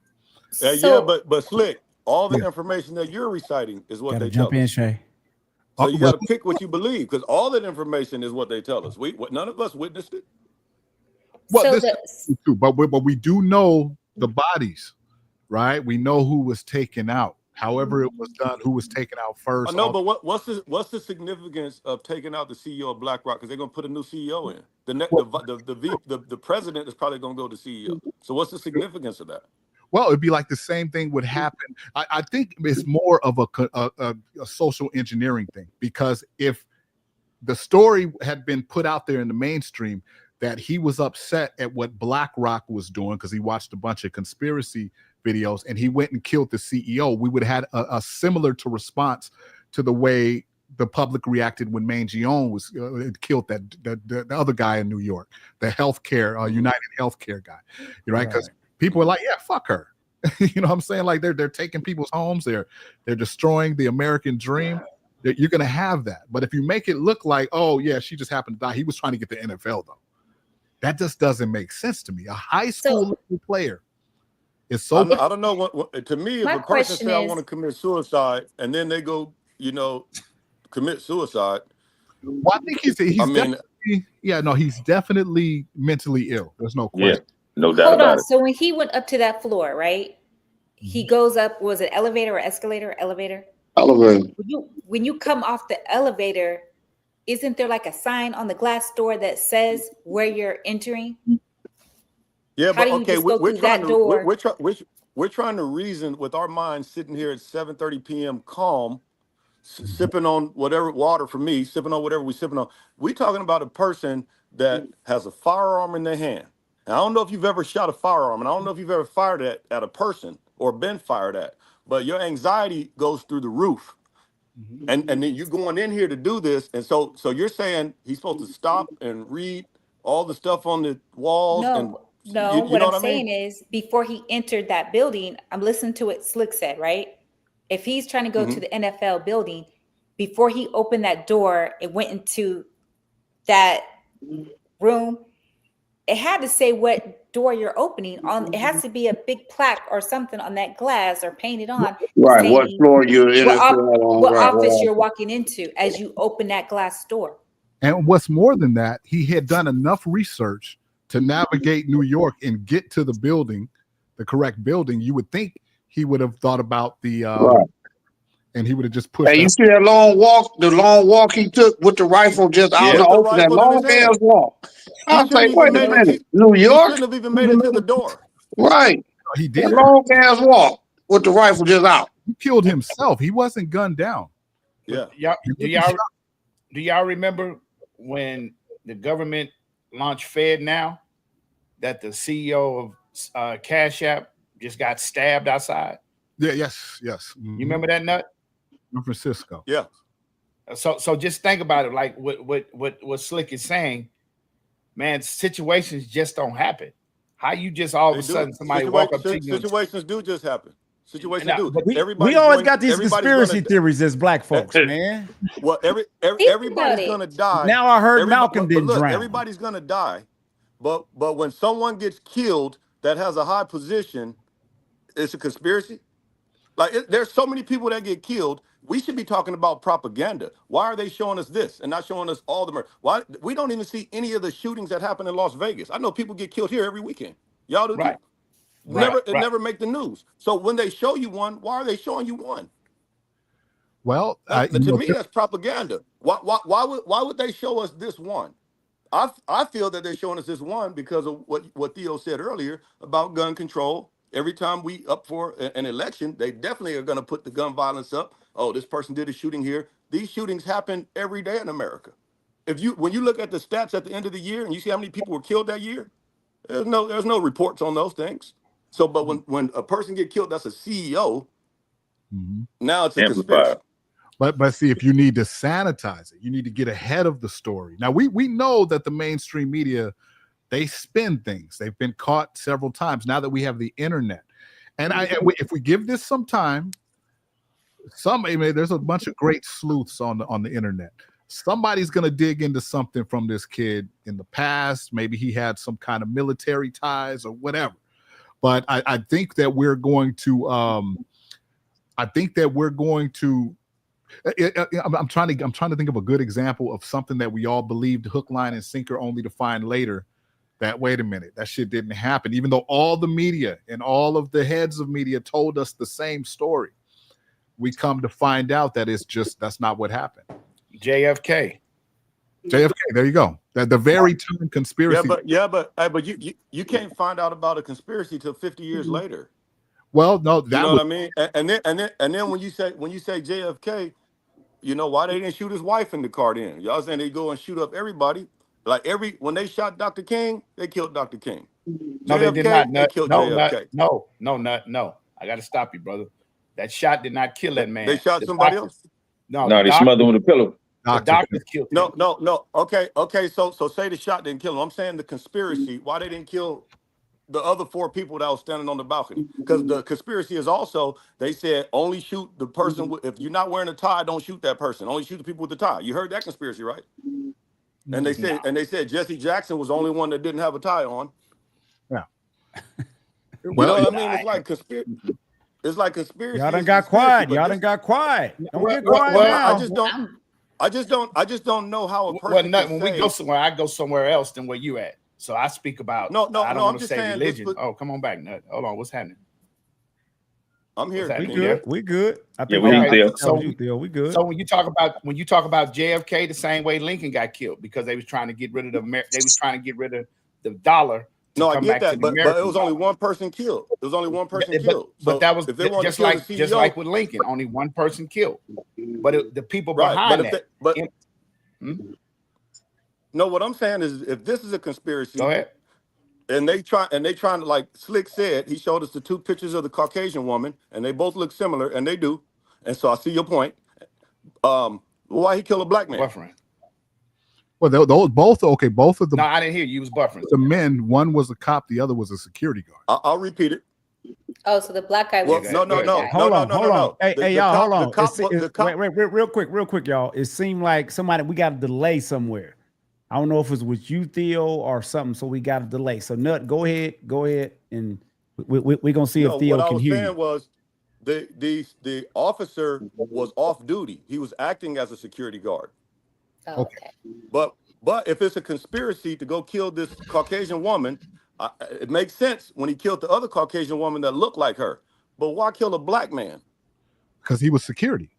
But Slick, all the information that you're reciting is what they tell us. Shay. So you got to pick what you believe, because all that information is what they tell us. None of us witnessed it. Well, this is true, but we do know the bodies. Right, we know who was taken out. However, it was done. Who was taken out first? I know, but what's the significance of taking out the CEO of BlackRock? Because they're going to put a new CEO in. The president is probably going to go to CEO. So what's the significance of that? Well, it'd be like the same thing would happen. I think it's more of a social engineering thing, because if the story had been put out there in the mainstream that he was upset at what BlackRock was doing because he watched a bunch of conspiracy videos and he went and killed the CEO, we would have had a similar to response to the way the public reacted when Mangione was killed the other guy in New York, the healthcare United Healthcare guy, right? Because people were like, yeah, fuck her. You know what I'm saying? Like they're taking people's homes, they're destroying the American dream. You're gonna have that. But if you make it look like, oh yeah, she just happened to die, he was trying to get the NFL though. That just doesn't make sense to me. A high school player is so. I don't know what to me. If a person says I want to commit suicide and then they go, commit suicide. Well, I think he's he's definitely mentally ill. There's no question. Yeah, no doubt about it. So when he went up to that floor, right? He goes up. Was it elevator or escalator? Elevator. Elevator. When you come off the elevator, isn't there like a sign on the glass door that says where you're entering? Yeah, but okay, we're trying to reason with our minds sitting here at 7:30 p.m. calm, sipping on whatever water for me, sipping on whatever we're sipping on. We're talking about a person that has a firearm in their hand. And I don't know if you've ever shot a firearm, and I don't know if you've ever fired at a person or been fired at, but your anxiety goes through the roof. And then you're going in here to do this, and so you're saying he's supposed to stop and read all the stuff on the walls? No, what I'm saying is before he entered that building, I'm listening to what Slick said, right? If he's trying to go to the NFL building, before he opened that door and went into that room, it had to say what door you're opening on. It has to be a big plaque or something on that glass or painted on. Right. What floor you're in? What office you're walking into as you open that glass door. And what's more than that, he had done enough research to navigate New York and get to the building, the correct building. You would think he would have thought about the and he would have just pushed. Hey, you see that long walk? The long walk he took with the rifle just out in the open. That long ass walk. I was like, wait a minute, New York? He shouldn't have even made it to the door. Right. He did. That long ass walk with the rifle just out. He killed himself. He wasn't gunned down. Yeah. Do y'all remember when the government launched FedNow, that the CEO of Cash App just got stabbed outside? Yeah, yes. Mm-hmm. You remember that nut? San Francisco. Yeah. So just think about it, like what Slick is saying, man. Situations just don't happen. How you just all of a sudden somebody walk up to you? Situations do just happen. Situations do. We always got these conspiracy theories as black folks, man. Well, everybody's gonna die. Now I heard Malcolm didn't drown. Everybody's gonna die, but when someone gets killed that has a high position, it's a conspiracy. Like there's so many people that get killed. We should be talking about propaganda. Why are they showing us this and not showing us all the murder? Why we don't even see any of the shootings that happen in Las Vegas? I know people get killed here every weekend. Y'all do. Right. Never make the news. So when they show you one, why are they showing you one? Well, to me, that's propaganda. Why would they show us this one? I feel that they're showing us this one because of what Theo said earlier about gun control. Every time we up for an election, they definitely are going to put the gun violence up. Oh, this person did a shooting here. These shootings happen every day in America. When you look at the stats at the end of the year and you see how many people were killed that year, there's no reports on those things. So, but when a person get killed, that's a CEO. Mm-hmm. Now it's a conspiracy. But see, if you need to sanitize it, you need to get ahead of the story. Now we know that the mainstream media, they spin things. They've been caught several times now that we have the internet. And if we give this some time, there's a bunch of great sleuths on the internet. Somebody's going to dig into something from this kid in the past. Maybe he had some kind of military ties or whatever. But I think that we're going to. I'm trying to think of a good example of something that we all believed hook, line, and sinker, only to find later that wait a minute, that shit didn't happen. Even though all the media and all of the heads of media told us the same story, we come to find out that that's not what happened. JFK, there you go. That the very term conspiracy. But you can't find out about a conspiracy till 50 years later. Well, no, you know what I mean. And then when you say JFK, you know why they didn't shoot his wife in the car? Then y'all saying they go and shoot up everybody. Like when they shot Dr. King, they killed Dr. King. No, they did not. They killed JFK. No. I got to stop you, brother. That shot did not kill that man. They shot somebody else. No, they smothered him with a pillow. The doctors killed him. No. Okay. So say the shot didn't kill him. I'm saying the conspiracy. Why they didn't kill the other 4 people that was standing on the balcony? Because the conspiracy is also, they said only shoot the person if you're not wearing a tie, don't shoot that person. Only shoot the people with the tie. You heard that conspiracy, right? And they said Jesse Jackson was the only one that didn't have a tie on. Yeah. You know what I mean? It's like conspiracy. It's like conspiracy. Y'all done got quiet. Don't get quiet now. I just don't know how a person. When we go somewhere, I go somewhere else than where you at. So I speak about. I don't want to say religion. Oh, come on back, Nut. Hold on, what's happening? I'm here. We good. I think we good. So when you talk about JFK, the same way Lincoln got killed because they was trying to get rid of the dollar. No, I get that, but it was only one person killed. It was only one person killed. But that was just like with Lincoln, only one person killed. But the people behind that. No, what I'm saying is, if this is a conspiracy, go ahead. And they trying to, like Slick said, he showed us the 2 pictures of the Caucasian woman, and they both look similar, and they do. And so I see your point. Why he kill a black man? Buffering. Well, those both of them. No, I didn't hear you. Was buffering. The men, one was a cop, the other was a security guard. I'll repeat it. Oh, so the black guy was. No. Hold on. Hey, y'all, hold on. Wait, real quick, y'all. It seemed like we got a delay somewhere. I don't know if it was with you, Theo, or something. So we got a delay. So Nut, go ahead, and we're gonna see if Theo can hear you. What I was saying was the officer was off duty. He was acting as a security guard. Oh, okay. But if it's a conspiracy to go kill this Caucasian woman, it makes sense when he killed the other Caucasian woman that looked like her. But why kill a black man? Because he was security.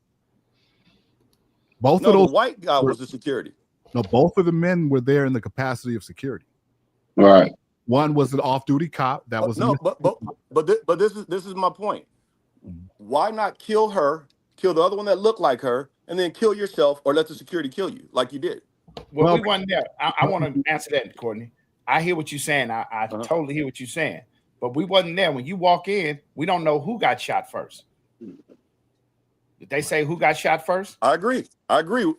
The white guy was the security. No, both of the men were there in the capacity of security. Right. One was an off-duty cop. That was but this is my point. Why not kill her? Kill the other one that looked like her, and then kill yourself, or let the security kill you, like you did. Well, we wasn't there. I want to answer that, Courtney. I hear what you're saying. I totally hear what you're saying. but we wasn't there. When you walk in, we don't know who got shot first. Did they say who got shot first? I agree.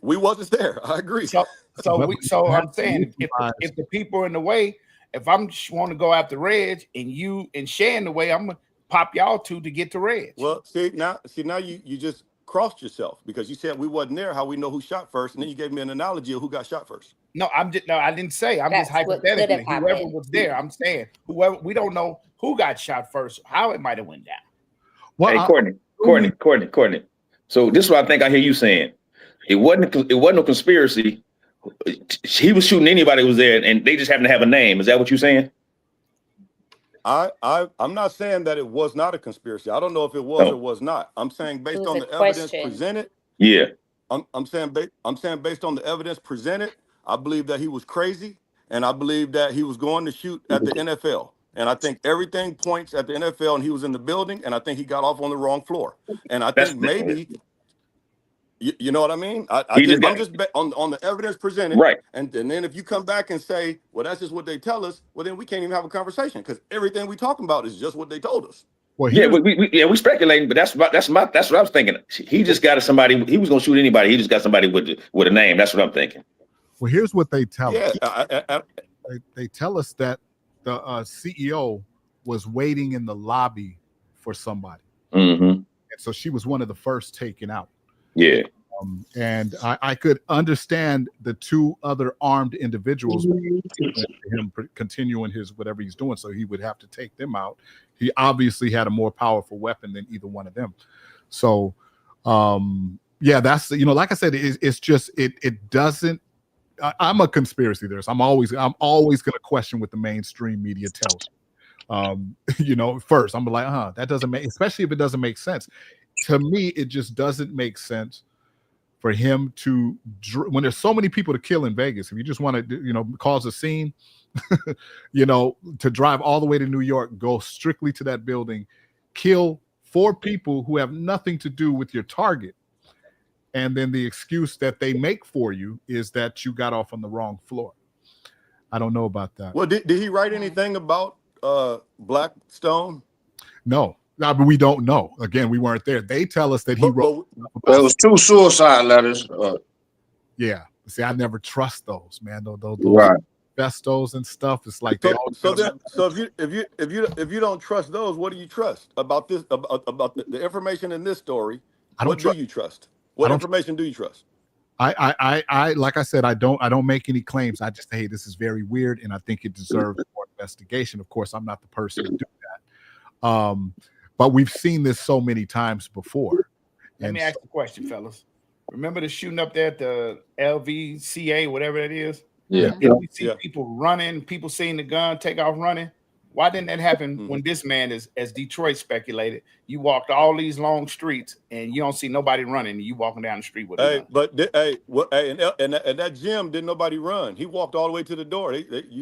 We wasn't there. I agree. So I'm saying if the people are in the way, if I'm want to go after Reg and you and Shay in the way, I'm gonna pop y'all two to get to Reg. Well, see now you just crossed yourself because you said we wasn't there. How we know who shot first, and then you gave me an analogy of who got shot first. No, I didn't say. I'm just hypothetically. Whoever was there, I'm saying whoever. We don't know who got shot first, how it might have went down. Well, hey, Courtney. So this is what I think I hear you saying. It wasn't a conspiracy. He was shooting anybody who was there, and they just happened to have a name. Is that what you're saying? I'm not saying that it was not a conspiracy. I don't know if it was or was not. I'm saying based on the evidence presented. Yeah. I'm saying based on the evidence presented, I believe that he was crazy, and I believe that he was going to shoot at the NFL. And I think everything points at the NFL, and he was in the building, and I think he got off on the wrong floor. And I think maybe, you know what I mean? I'm just on the evidence presented. Right. And then if you come back and say, well, that's just what they tell us, well, then we can't even have a conversation because everything we talking about is just what they told us. Well, we speculating, but that's what I was thinking. He just got somebody. He was gonna shoot anybody. He just got somebody with a name. That's what I'm thinking. Well, here's what they tell us. Yeah, they tell us that the CEO was waiting in the lobby for somebody, and so she was one of the first taken out. Yeah. And I could understand the two other armed individuals him continuing his whatever he's doing, so he would have to take them out. He obviously had a more powerful weapon than either one of them. So, yeah, that's like I said, it's just it doesn't. I'm a conspiracy theorist. I'm always going to question what the mainstream media tells me. First I'm like, that doesn't make, especially if it doesn't make sense. To me, it just doesn't make sense for him to, when there's so many people to kill in Vegas, if you just want to, cause a scene, to drive all the way to New York, go strictly to that building, kill 4 people who have nothing to do with your target. And then the excuse that they make for you is that you got off on the wrong floor. I don't know about that. Well, did he write anything about Blackstone? No. But we don't know. Again, we weren't there. They tell us that he wrote. There was 2 suicide letters. Yeah. See, I never trust those, man. Those right. Festos and stuff. It's like so if you don't trust those, what do you trust about this? About the information in this story? What do you trust? What information do you trust? I like I said, I don't make any claims. I just say, hey, this is very weird, and I think it deserves more investigation. Of course, I'm not the person to do that. But we've seen this so many times before. Let me ask you a question, fellas. Remember the shooting up there at the LVCA, whatever that is? Yeah. We see people running, people seeing the gun, take off running. Why didn't that happen when this man is, as Detroit speculated, you walked all these long streets and you don't see nobody running, and you walking down the street with a gun. And that gym didn't nobody run. He walked all the way to the door.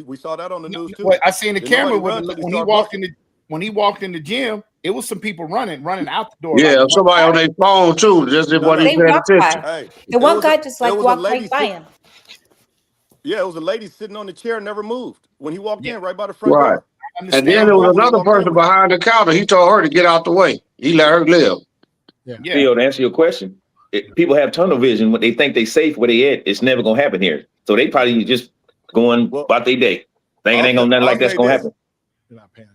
We saw that on the news too. Well, I seen the camera when he walked in the gym. It was some people running out the door. Yeah, somebody on their phone too. Just what he paid attention. Hey, the one guy just walked right by him. Yeah, it was a lady sitting on the chair, never moved when he walked in, right by the front door. And then there was another person behind the counter. He told her to get out the way. He let her live. Theo, to answer your question, people have tunnel vision when they think they safe where they at. It's never gonna happen here. So they probably just going about their day. Thinking ain't gonna nothing like that's gonna happen.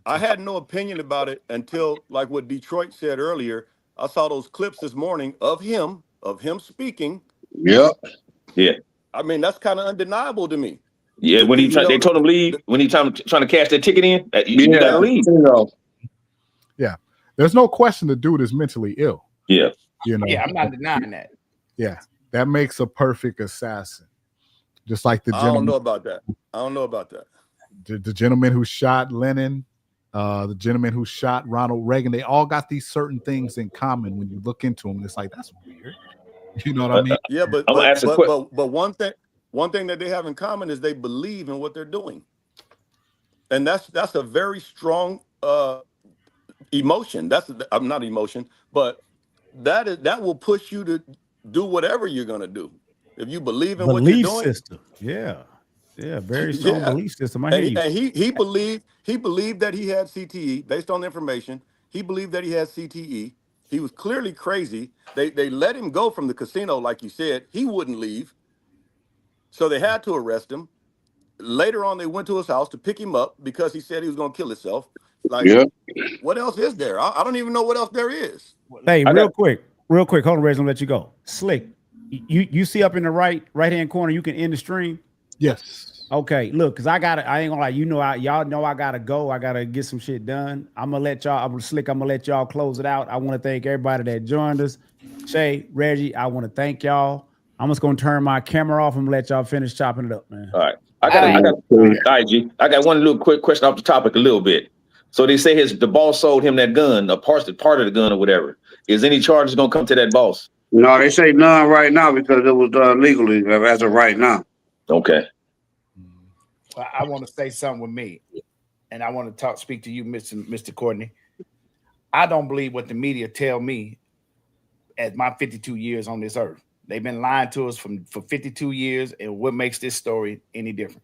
I had no opinion about it until, like what Detroit said earlier, I saw those clips this morning of him speaking. Yep. Yeah. I mean, that's kind of undeniable to me. Yeah, when they told him leave, when he trying to cash that ticket in, you gotta leave. Yeah. There's no question the dude is mentally ill. Yeah. Yeah, I'm not denying that. Yeah. That makes a perfect assassin. Just like the gentleman. I don't know about that. The gentleman who shot Lenin, the gentleman who shot Ronald Reagan, they all got these certain things in common. When you look into them, it's like, that's weird. You know what I mean? Yeah, but one thing that they have in common is they believe in what they're doing, and that's a very strong emotion. I'm not emotion, but that will push you to do whatever you're gonna do if you believe in what you're doing. System. Yeah. Yeah, very strong belief system. I hear you. And he believed that he had CTE based on the information. He believed that he had CTE. He was clearly crazy. They let him go from the casino, like you said. He wouldn't leave, so they had to arrest him. Later on, they went to his house to pick him up because he said he was going to kill himself. Like, what else is there? I don't even know what else there is. Hey, real quick. Hold on, Reg, I'm gonna let you go. Slick, you see up in the right hand corner, you can end the stream. Yes. Okay, look, because I ain't gonna lie, y'all know I gotta go. I gotta get some shit done. I'm gonna let y'all close it out. I want to thank everybody that joined us. Shay, Reggie, I want to thank y'all. I'm just gonna turn my camera off and let y'all finish chopping it up, man. All right. I got one little quick question off the topic a little bit. So they say the boss sold him that gun, a part of the gun or whatever. Is any charges gonna come to that boss? No, they say none right now because it was done legally as of right now. Okay. Well, I want to say something with me, and I want to speak to you, Mr. Courtney. I don't believe what the media tell me at my 52 years on this earth. They've been lying to us for 52 years, and what makes this story any different?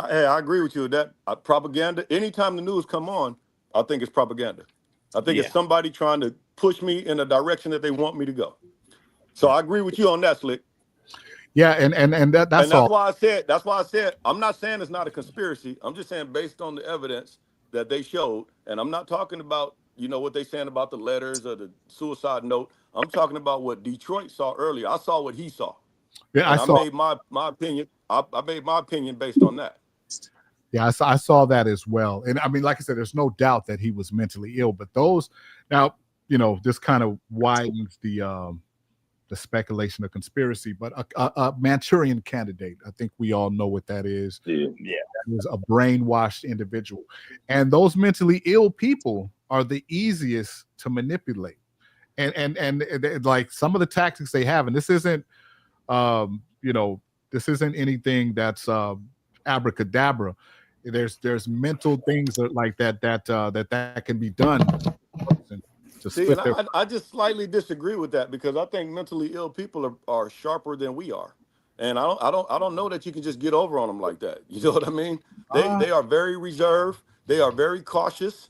Hey, I agree with you with that. Propaganda, anytime the news come on, I think it's propaganda. I think it's somebody trying to push me in a direction that they want me to go. So I agree with you on that, Slick. Yeah, and that's all. Why I said I'm not saying it's not a conspiracy. I'm just saying based on the evidence that they showed, and I'm not talking about what they saying about the letters or the suicide note. I'm talking about what Detroit saw earlier. I saw what he saw. Yeah, I made my opinion. I made my opinion based on that. Yeah, I saw that as well. And I mean, like I said, there's no doubt that he was mentally ill. But this kind of widens the speculation of conspiracy. But a Manchurian candidate, I think we all know what that is. Yeah. That is a brainwashed individual. And those mentally ill people are the easiest to manipulate. And like some of the tactics they have, and this isn't anything that's abracadabra. There's mental things like that can be done. See, and I just slightly disagree with that because I think mentally ill people are sharper than we are, and I don't know that you can just get over on them like that. You know what I mean? They are very reserved. They are very cautious.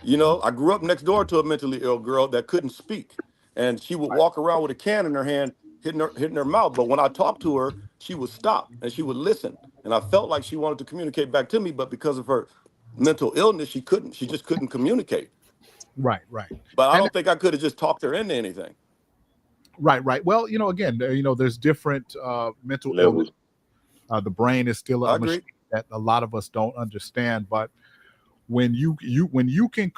I grew up next door to a mentally ill girl that couldn't speak, and she would walk around with a can in her hand, hitting her mouth. But when I talked to her, she would stop and she would listen, and I felt like she wanted to communicate back to me, but because of her mental illness, she couldn't. She just couldn't communicate. Right. But I don't think I could have just talked her into anything. Right. Well, again, there's different mental illness. The brain is still a machine that a lot of us don't understand. But when you can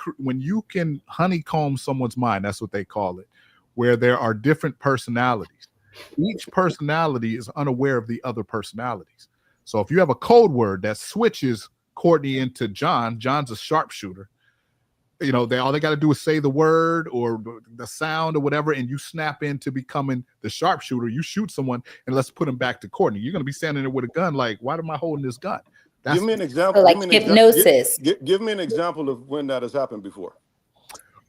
honeycomb someone's mind, that's what they call it, where there are different personalities. Each personality is unaware of the other personalities. So if you have a code word that switches Courtney into John's a sharpshooter. All they got to do is say the word or the sound or whatever, and you snap into becoming the sharpshooter. You shoot someone, and let's put them back to Courtney. You're going to be standing there with a gun, like, why am I holding this gun? Give me an example. Like hypnosis. Give me an example of when that has happened before.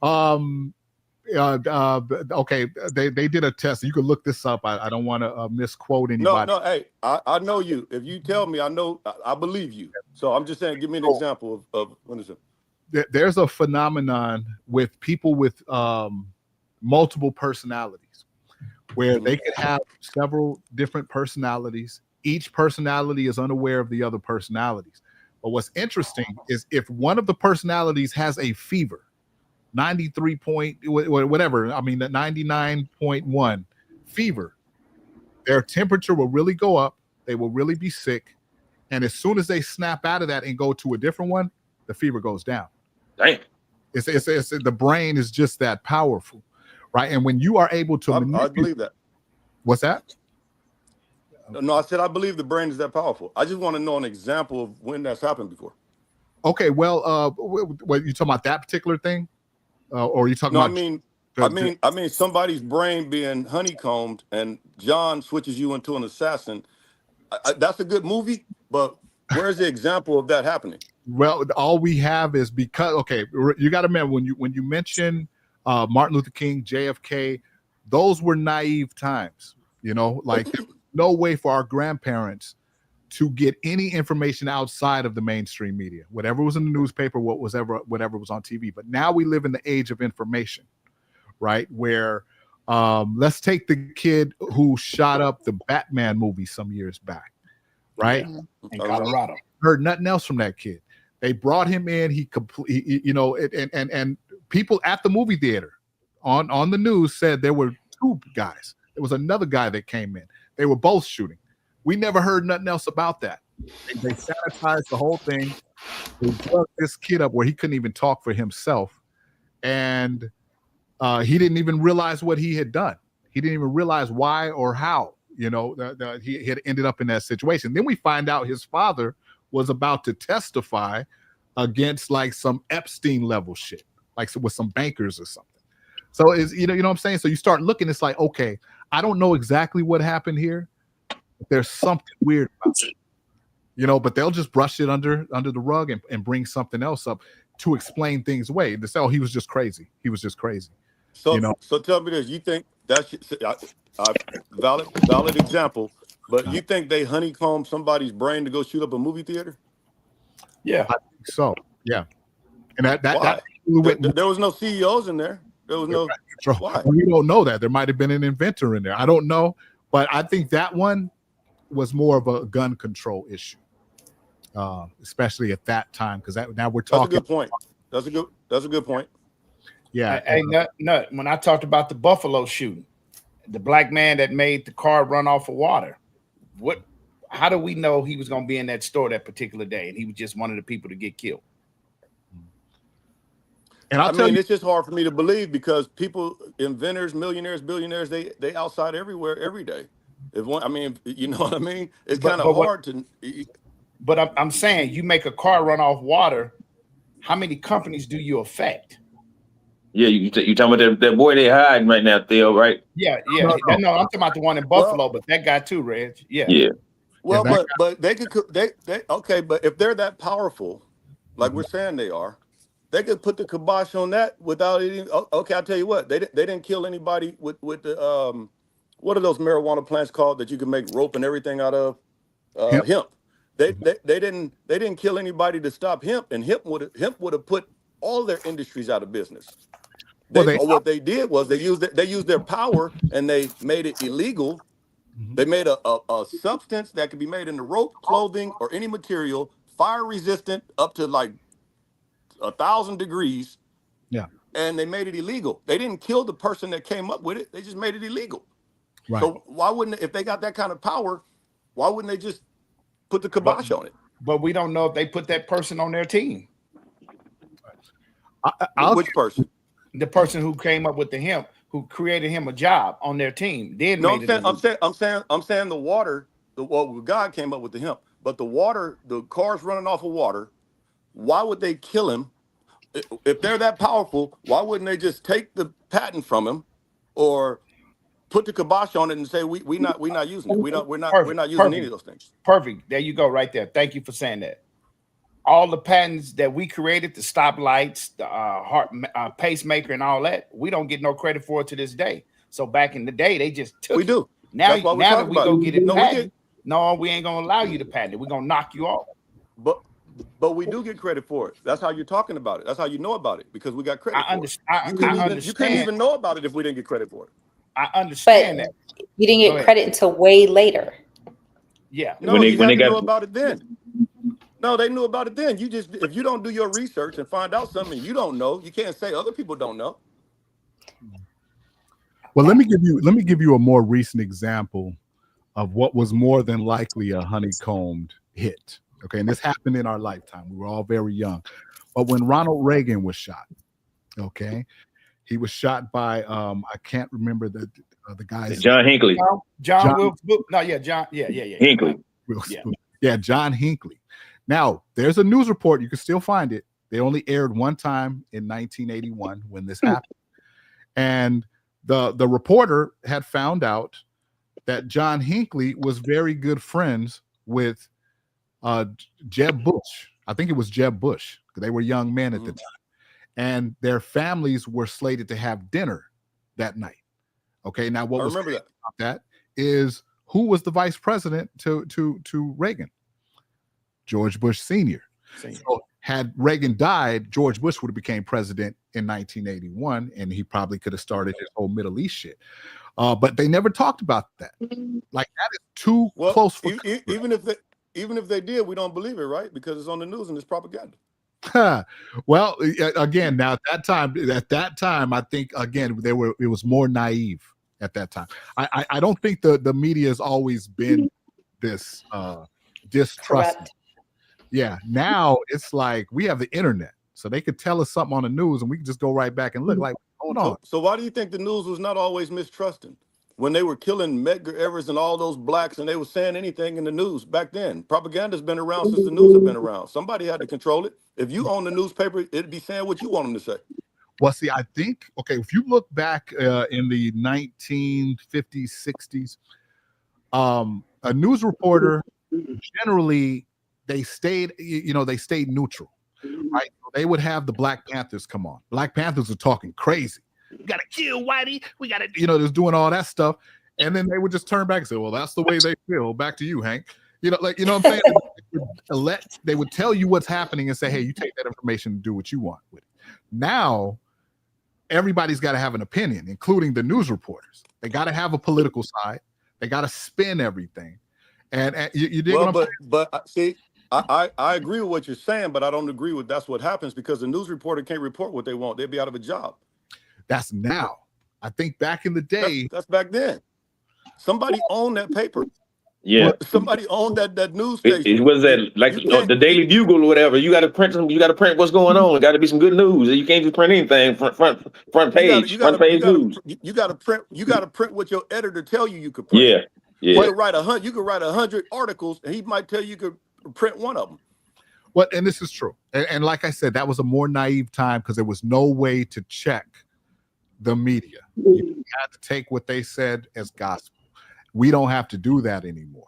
Okay, they did a test. You can look this up. I don't want to misquote anybody. No. Hey, I know you. If you tell me, I believe you. So I'm just saying, give me an example of when is it? There's a phenomenon with people with multiple personalities where they could have several different personalities. Each personality is unaware of the other personalities. But what's interesting is if one of the personalities has a fever, 99.1 fever, their temperature will really go up. They will really be sick. And as soon as they snap out of that and go to a different one, the fever goes down. Dang. It's the brain is just that powerful, right? And when you are able to I believe that. What's that? No, I said I believe the brain is that powerful. I just want to know an example of when that's happened before. Okay, well, what you talking about that particular thing, or are you talking about? I mean, somebody's brain being honeycombed, and John switches you into an assassin. That's a good movie, but where's the example of that happening? Well, all we have is because you got to remember when you mention Martin Luther King, JFK, those were naive times. Like no way for our grandparents to get any information outside of the mainstream media, whatever was in the newspaper, whatever was on TV. But now we live in the age of information, right? Where let's take the kid who shot up the Batman movie some years back, right? In Colorado. Heard nothing else from that kid. They brought him in. And people at the movie theater on the news said there were two guys. There was another guy that came in. They were both shooting. We never heard nothing else about that. They sanitized the whole thing. They drugged this kid up where he couldn't even talk for himself. And he didn't even realize what he had done. He didn't even realize why or how, he had ended up in that situation. Then we find out his father was about to testify against like some Epstein level shit, like with some bankers or something. So is you know what I'm saying? So you start looking, it's like, okay, I don't know exactly what happened here. There's something weird about it, but they'll just brush it under the rug and bring something else up to explain things away. They say, oh, he was just crazy. He was just crazy. So tell me this: you think that's valid example, but you think they honeycomb somebody's brain to go shoot up a movie theater? Yeah, I think so. Yeah, and that there was no CEOs in there. There was no. Why? We don't know that. There might have been an inventor in there. I don't know, but I think that one was more of a gun control issue, especially at that time, because now we're talking. That's a good point. That's a good point. Yeah. Hey, Nut, when I talked about the Buffalo shooting, the black man that made the car run off of water, how do we know he was going to be in that store that particular day and he was just one of the people to get killed? And it's just hard for me to believe because people, inventors, millionaires, billionaires, they outside everywhere every day. You know what I mean? It's kind of hard to. But I'm saying, you make a car run off water. How many companies do you affect? Yeah, you talking about that boy they hiding right now, Theo, right? Yeah. No, I'm talking about the one in Buffalo, but that guy too, Reg. Yeah. Well, but they could okay, but if they're that powerful, like we're saying they are, they could put the kibosh on that without any. Okay, I'll tell you what, they didn't kill anybody with the what are those marijuana plants called that you can make rope and everything out of? Hemp. They didn't kill anybody to stop hemp, and hemp would have put all their industries out of business. What they did was they used their power and they made it illegal. Mm-hmm. They made a substance that could be made into rope, clothing, or any material, fire resistant up to like 1,000 degrees. Yeah. And they made it illegal. They didn't kill the person that came up with it. They just made it illegal. Right. So why wouldn't, if they got that kind of power, why wouldn't they just put the kibosh on it? But we don't know if they put that person on their team. Which person? The person who came up with the hemp, who created him a job on their team. I'm saying the water. God came up with the hemp, but the water, the cars running off of water. Why would they kill him? If they're that powerful, why wouldn't they just take the patent from him, or put the kibosh on it and say we're not using it. We're not using any of those things. Perfect. There you go, right there. Thank you for saying that. All the patents that we created, the stoplights, the heart pacemaker, and all that, we don't get no credit for it to this day. So back in the day, they just took. We do. Now that we go get it patented, no, we ain't gonna allow you to patent it. We're gonna knock you off. But we do get credit for it. That's how you're talking about it. That's how you know about it, because we got credit. I understand. You couldn't even know about it if we didn't get credit for it. I understand that. You didn't get credit until way later. Yeah. No, when they know about it then. No, they knew about it then. If you don't do your research and find out something you don't know, you can't say other people don't know. Well, let me give you a more recent example of what was more than likely a honeycombed hit. Okay, and this happened in our lifetime. We were all very young. But when Ronald Reagan was shot, okay, he was shot by I can't remember the guy's John Hinckley. John Hinckley. Yeah, John Hinckley. Now, there's a news report. You can still find it. They only aired one time in 1981 when this happened. And the reporter had found out that John Hinckley was very good friends with Jeb Bush. I think it was Jeb Bush. They were young men at the time. And their families were slated to have dinner that night. Okay, now what was about that is who was the vice president to Reagan? George Bush Sr. So had Reagan died, George Bush would have became president in 1981, and he probably could have started his whole Middle East shit. But they never talked about that. Like, that is too close for even if they did, we don't believe it, right? Because it's on the news and it's propaganda. Well, again, now at that time, I think again it was more naive at that time. I don't think the media has always been this distrusting. Yeah, now it's like we have the internet, so they could tell us something on the news, and we can just go right back and look like, hold on. So why do you think the news was not always mistrusting? When they were killing Medgar Evers and all those blacks, and they were saying anything in the news back then. Propaganda's been around since the news have been around. Somebody had to control it. If you own the newspaper, it'd be saying what you want them to say. Well, see, I think, okay, if you look back in the 1950s, 60s, a news reporter, generally, they stayed neutral, right? They would have the Black Panthers come on. Black Panthers are talking crazy. We got to kill Whitey. We got to, they're doing all that stuff. And then they would just turn back and say, well, that's the way they feel. Back to you, Hank. What I'm saying? They would tell you what's happening and say, hey, you take that information and do what you want with it. Now, everybody's got to have an opinion, including the news reporters. They got to have a political side. They got to spin everything. And you dig what I'm saying? But see, I agree with what you're saying, but I don't agree with that's what happens, because the news reporter can't report what they want. They'd be out of a job. That's now. I think back in the day. That's back then. Somebody owned that paper. Yeah. Somebody owned that news station. It was that like the Daily Bugle or whatever. You got to print them. You got to print what's going on. It got to be some good news. You can't just print anything. Front page. Front page news. You got to print. You got to print what your editor tell you could print. Yeah. You could write 100. You could write 100 articles, and he might tell you could print one of them. Well, and this is true. And like I said, that was a more naive time because there was no way to check the media. You had to take what they said as gospel. We don't have to do that anymore,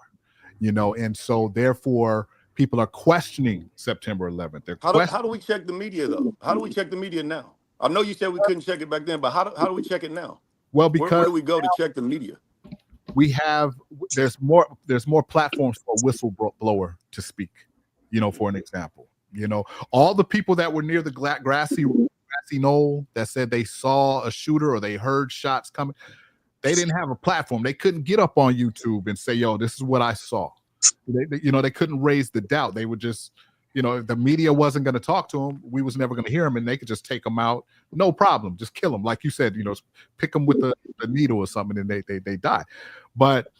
and so therefore people are questioning September 11th. How do we check the media though? How do we check the media now? I know you said we couldn't check it back then, but how do we check it now? Well, because where do we go to check the media? There's more platforms for a whistleblower to speak, for an example. All the people that were near the grassy knoll that said they saw a shooter or they heard shots coming, they didn't have a platform. They couldn't get up on YouTube and say, yo, this is what I saw. They couldn't raise the doubt. They would just, if the media wasn't going to talk to them, we was never going to hear them, and they could just take them out. No problem. Just kill them. Like you said, pick them with the needle or something, and they die. But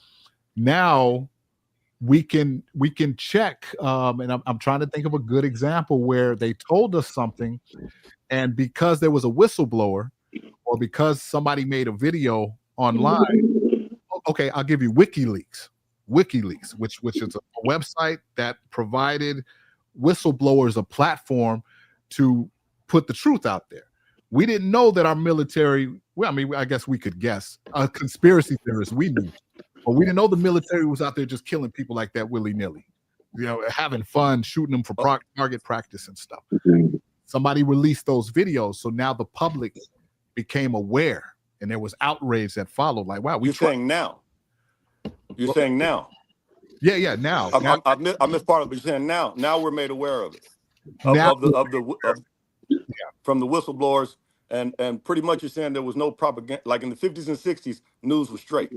now we can check, and I'm trying to think of a good example where they told us something, and because there was a whistleblower or because somebody made a video online, okay, I'll give you WikiLeaks, which is a website that provided whistleblowers a platform to put the truth out there. We didn't know that our military, I guess we could guess, conspiracy theorists, we knew, but we didn't know the military was out there just killing people like that willy-nilly, having fun, shooting them for target practice and stuff. Somebody released those videos, so now the public became aware, and there was outrage that followed. Like, wow, You're saying now. Saying now. Yeah, now. I missed part of it. You're saying now. Now we're made aware of it. From the whistleblowers, and pretty much you're saying there was no propaganda. Like in the 50s and 60s, news was straight.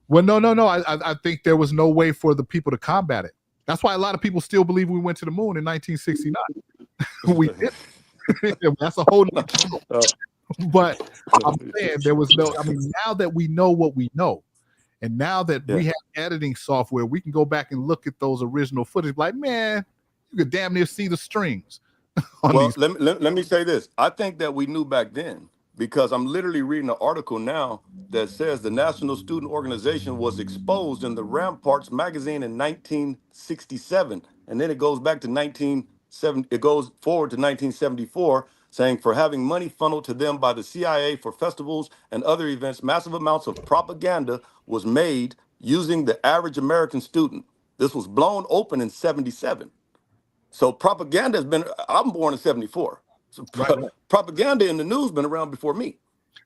Well, no. I think there was no way for the people to combat it. That's why a lot of people still believe we went to the moon in 1969. We did. That's a whole nother. But I'm saying there was no. Now that we know what we know, and now that we have editing software, we can go back and look at those original footage. Like, man, you could damn near see the strings. Well, let me say this. I think that we knew back then, because I'm literally reading an article now that says the National Student Organization was exposed in the Ramparts magazine in 1967, and then it goes back to 1970. It goes forward to 1974, saying for having money funneled to them by the CIA for festivals and other events, massive amounts of propaganda was made using the average American student. This was blown open in 77. So propaganda has been, I'm born in 74. So propaganda in the news been around before me.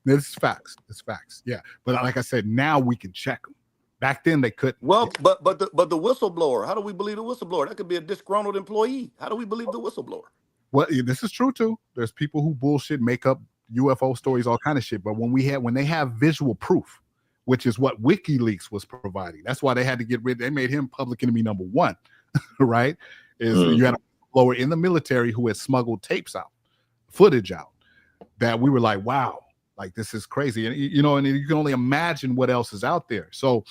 This is facts. It's facts. Yeah. But like I said, now we can check them. Back then they couldn't. Well, but the whistleblower. How do we believe the whistleblower? That could be a disgruntled employee. How do we believe the whistleblower? Well, this is true too. There's people who bullshit, make up UFO stories, all kind of shit. But when they have visual proof, which is what WikiLeaks was providing, that's why they had to get rid. They made him public enemy number one, right? You had a whistleblower in the military who had smuggled tapes out, footage out, that we were like, wow, like this is crazy, and and you can only imagine what else is out there. So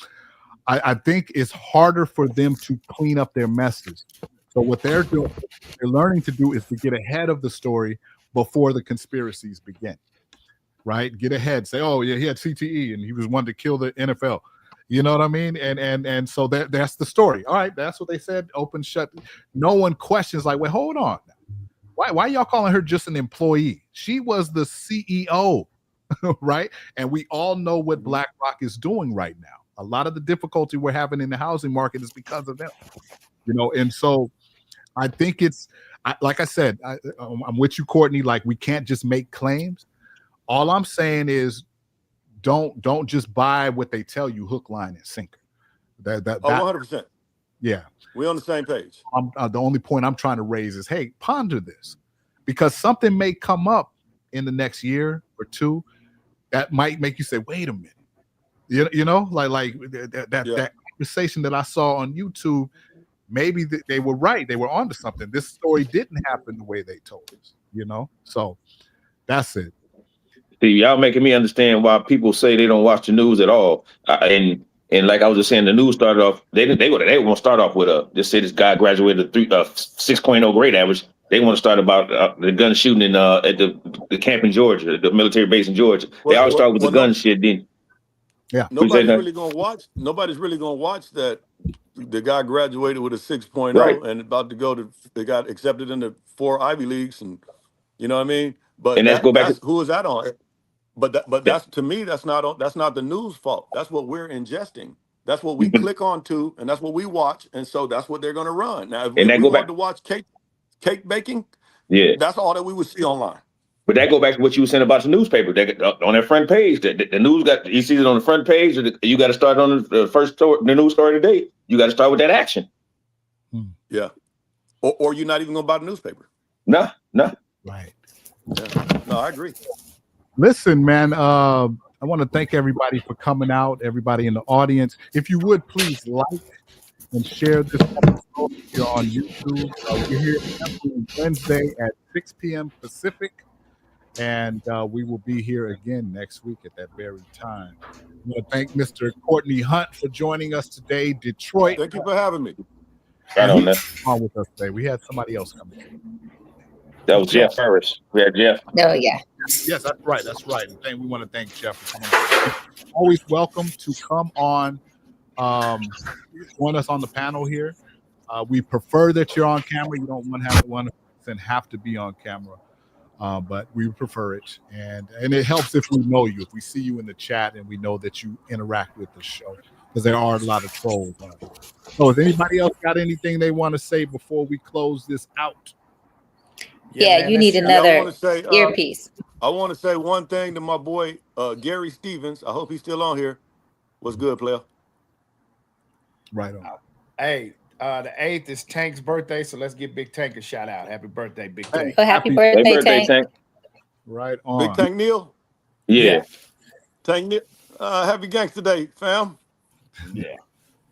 I think it's harder for them to clean up their messes. So what they're learning to do is to get ahead of the story before the conspiracies begin, right? Get ahead, say, oh yeah, he had CTE and he was one to kill the NFL. You know what I mean? And so that's the story. All right, that's what they said. Open, shut. No one questions like, wait, hold on. Why y'all calling her just an employee? She was the CEO, right? And we all know what BlackRock is doing right now. A lot of the difficulty we're having in the housing market is because of them, and so I think like I said, I'm with you, Courtney. Like, we can't just make claims. All I'm saying is don't just buy what they tell you, hook, line, and sinker. That 100%. Yeah. We're on the same page. The only point I'm trying to raise is, hey, ponder this, because something may come up in the next year or two that might make you say, wait a minute. Like that conversation that I saw on YouTube, maybe they were right. They were onto something. This story didn't happen the way they told us, So that's it. See, y'all making me understand why people say they don't watch the news at all. And like I was just saying, the news started off. They were going to start off with just say this guy graduated 6.0 grade average. They want to start about the gun shooting at the camp in Georgia, the military base in Georgia. They always start with the gun shit. Then nobody's really going to watch. Nobody's really going to watch that. The guy graduated with a 6.0 right, and about to go to. They got accepted into 4 Ivy Leagues, and you know what I mean. But and that's who is that on? But that's, to me, that's not the news fault. That's what we're ingesting. That's what we click onto, and that's what we watch, and so that's what they're going to run. Now, if we wanted to watch cake baking, that's all that we would see online. But that go back to what you were saying about the newspaper. On their front page, the news you see it on the front page. You got to start on the first story, the news story today. You got to start with that action. Yeah, or you're not even going to buy the newspaper. No. Right. Yeah. No, I agree. Listen, man, I want to thank everybody for coming out, everybody in the audience. If you would, please like and share this episode here on YouTube. We're here every Wednesday at 6 p.m. Pacific, and we will be here again next week at that very time. I want to thank Mr. Courtney Hunt for joining us today, Detroit. Thank you for having me. On with us today. We had somebody else coming in. That was Jeff Harris. We had Jeff. Oh, yeah. Yes, that's right. That's right. And we want to thank Jeff for coming on. Always welcome to come on, join us on the panel here. We prefer that you're on camera. You don't want to have to be on camera, but we prefer it. And it helps if we know you, if we see you in the chat and we know that you interact with the show, because there are a lot of trolls on it. So has anybody else got anything they want to say before we close this out? Yeah, you need another earpiece. I want to say one thing to my boy Gary Stevens. I hope he's still on here. What's good, player? Right on. Hey, the 8th is Tank's birthday, so let's give Big Tank a shout out. Happy birthday, Big Tank. Oh, happy birthday, Tank. Right on. Big Tank Neil? Yeah. Tank Neil. Happy Gangster Day, fam. Yeah.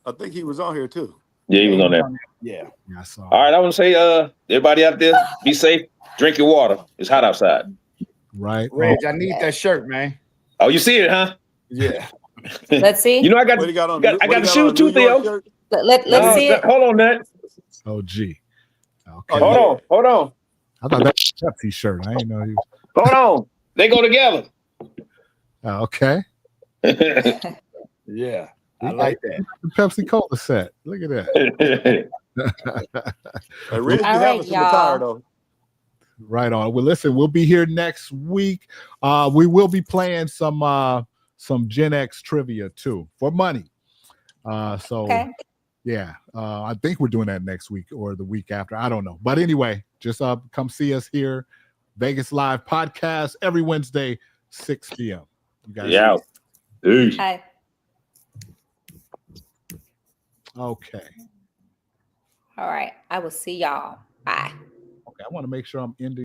I think he was on here too. Yeah, he was on there. Yeah. All right, I want to say, everybody out there, be safe. Drink your water. It's hot outside. Right. Reg, I need that shirt, man. Oh, you see it, huh? Yeah. Let's see. I got the shoes too, Theo. Let's see it. Hold on, that. Oh, gee. Okay. Hold on. I thought that was a Pepsi shirt. I didn't know you. Hold on. They go together. Okay. Yeah. I like that. The Pepsi Cola set. Look at that. All right, y'all. Right on. Well, listen, we'll be here next week. We will be playing some Gen X trivia too for money. Okay. Yeah, I think we're doing that next week or the week after. I don't know. But anyway, just come see us here. Vegas Live podcast every Wednesday, 6 p.m. You guys. Yeah. Hi. Okay. All right. I will see y'all. Bye. Okay. I want to make sure I'm ending.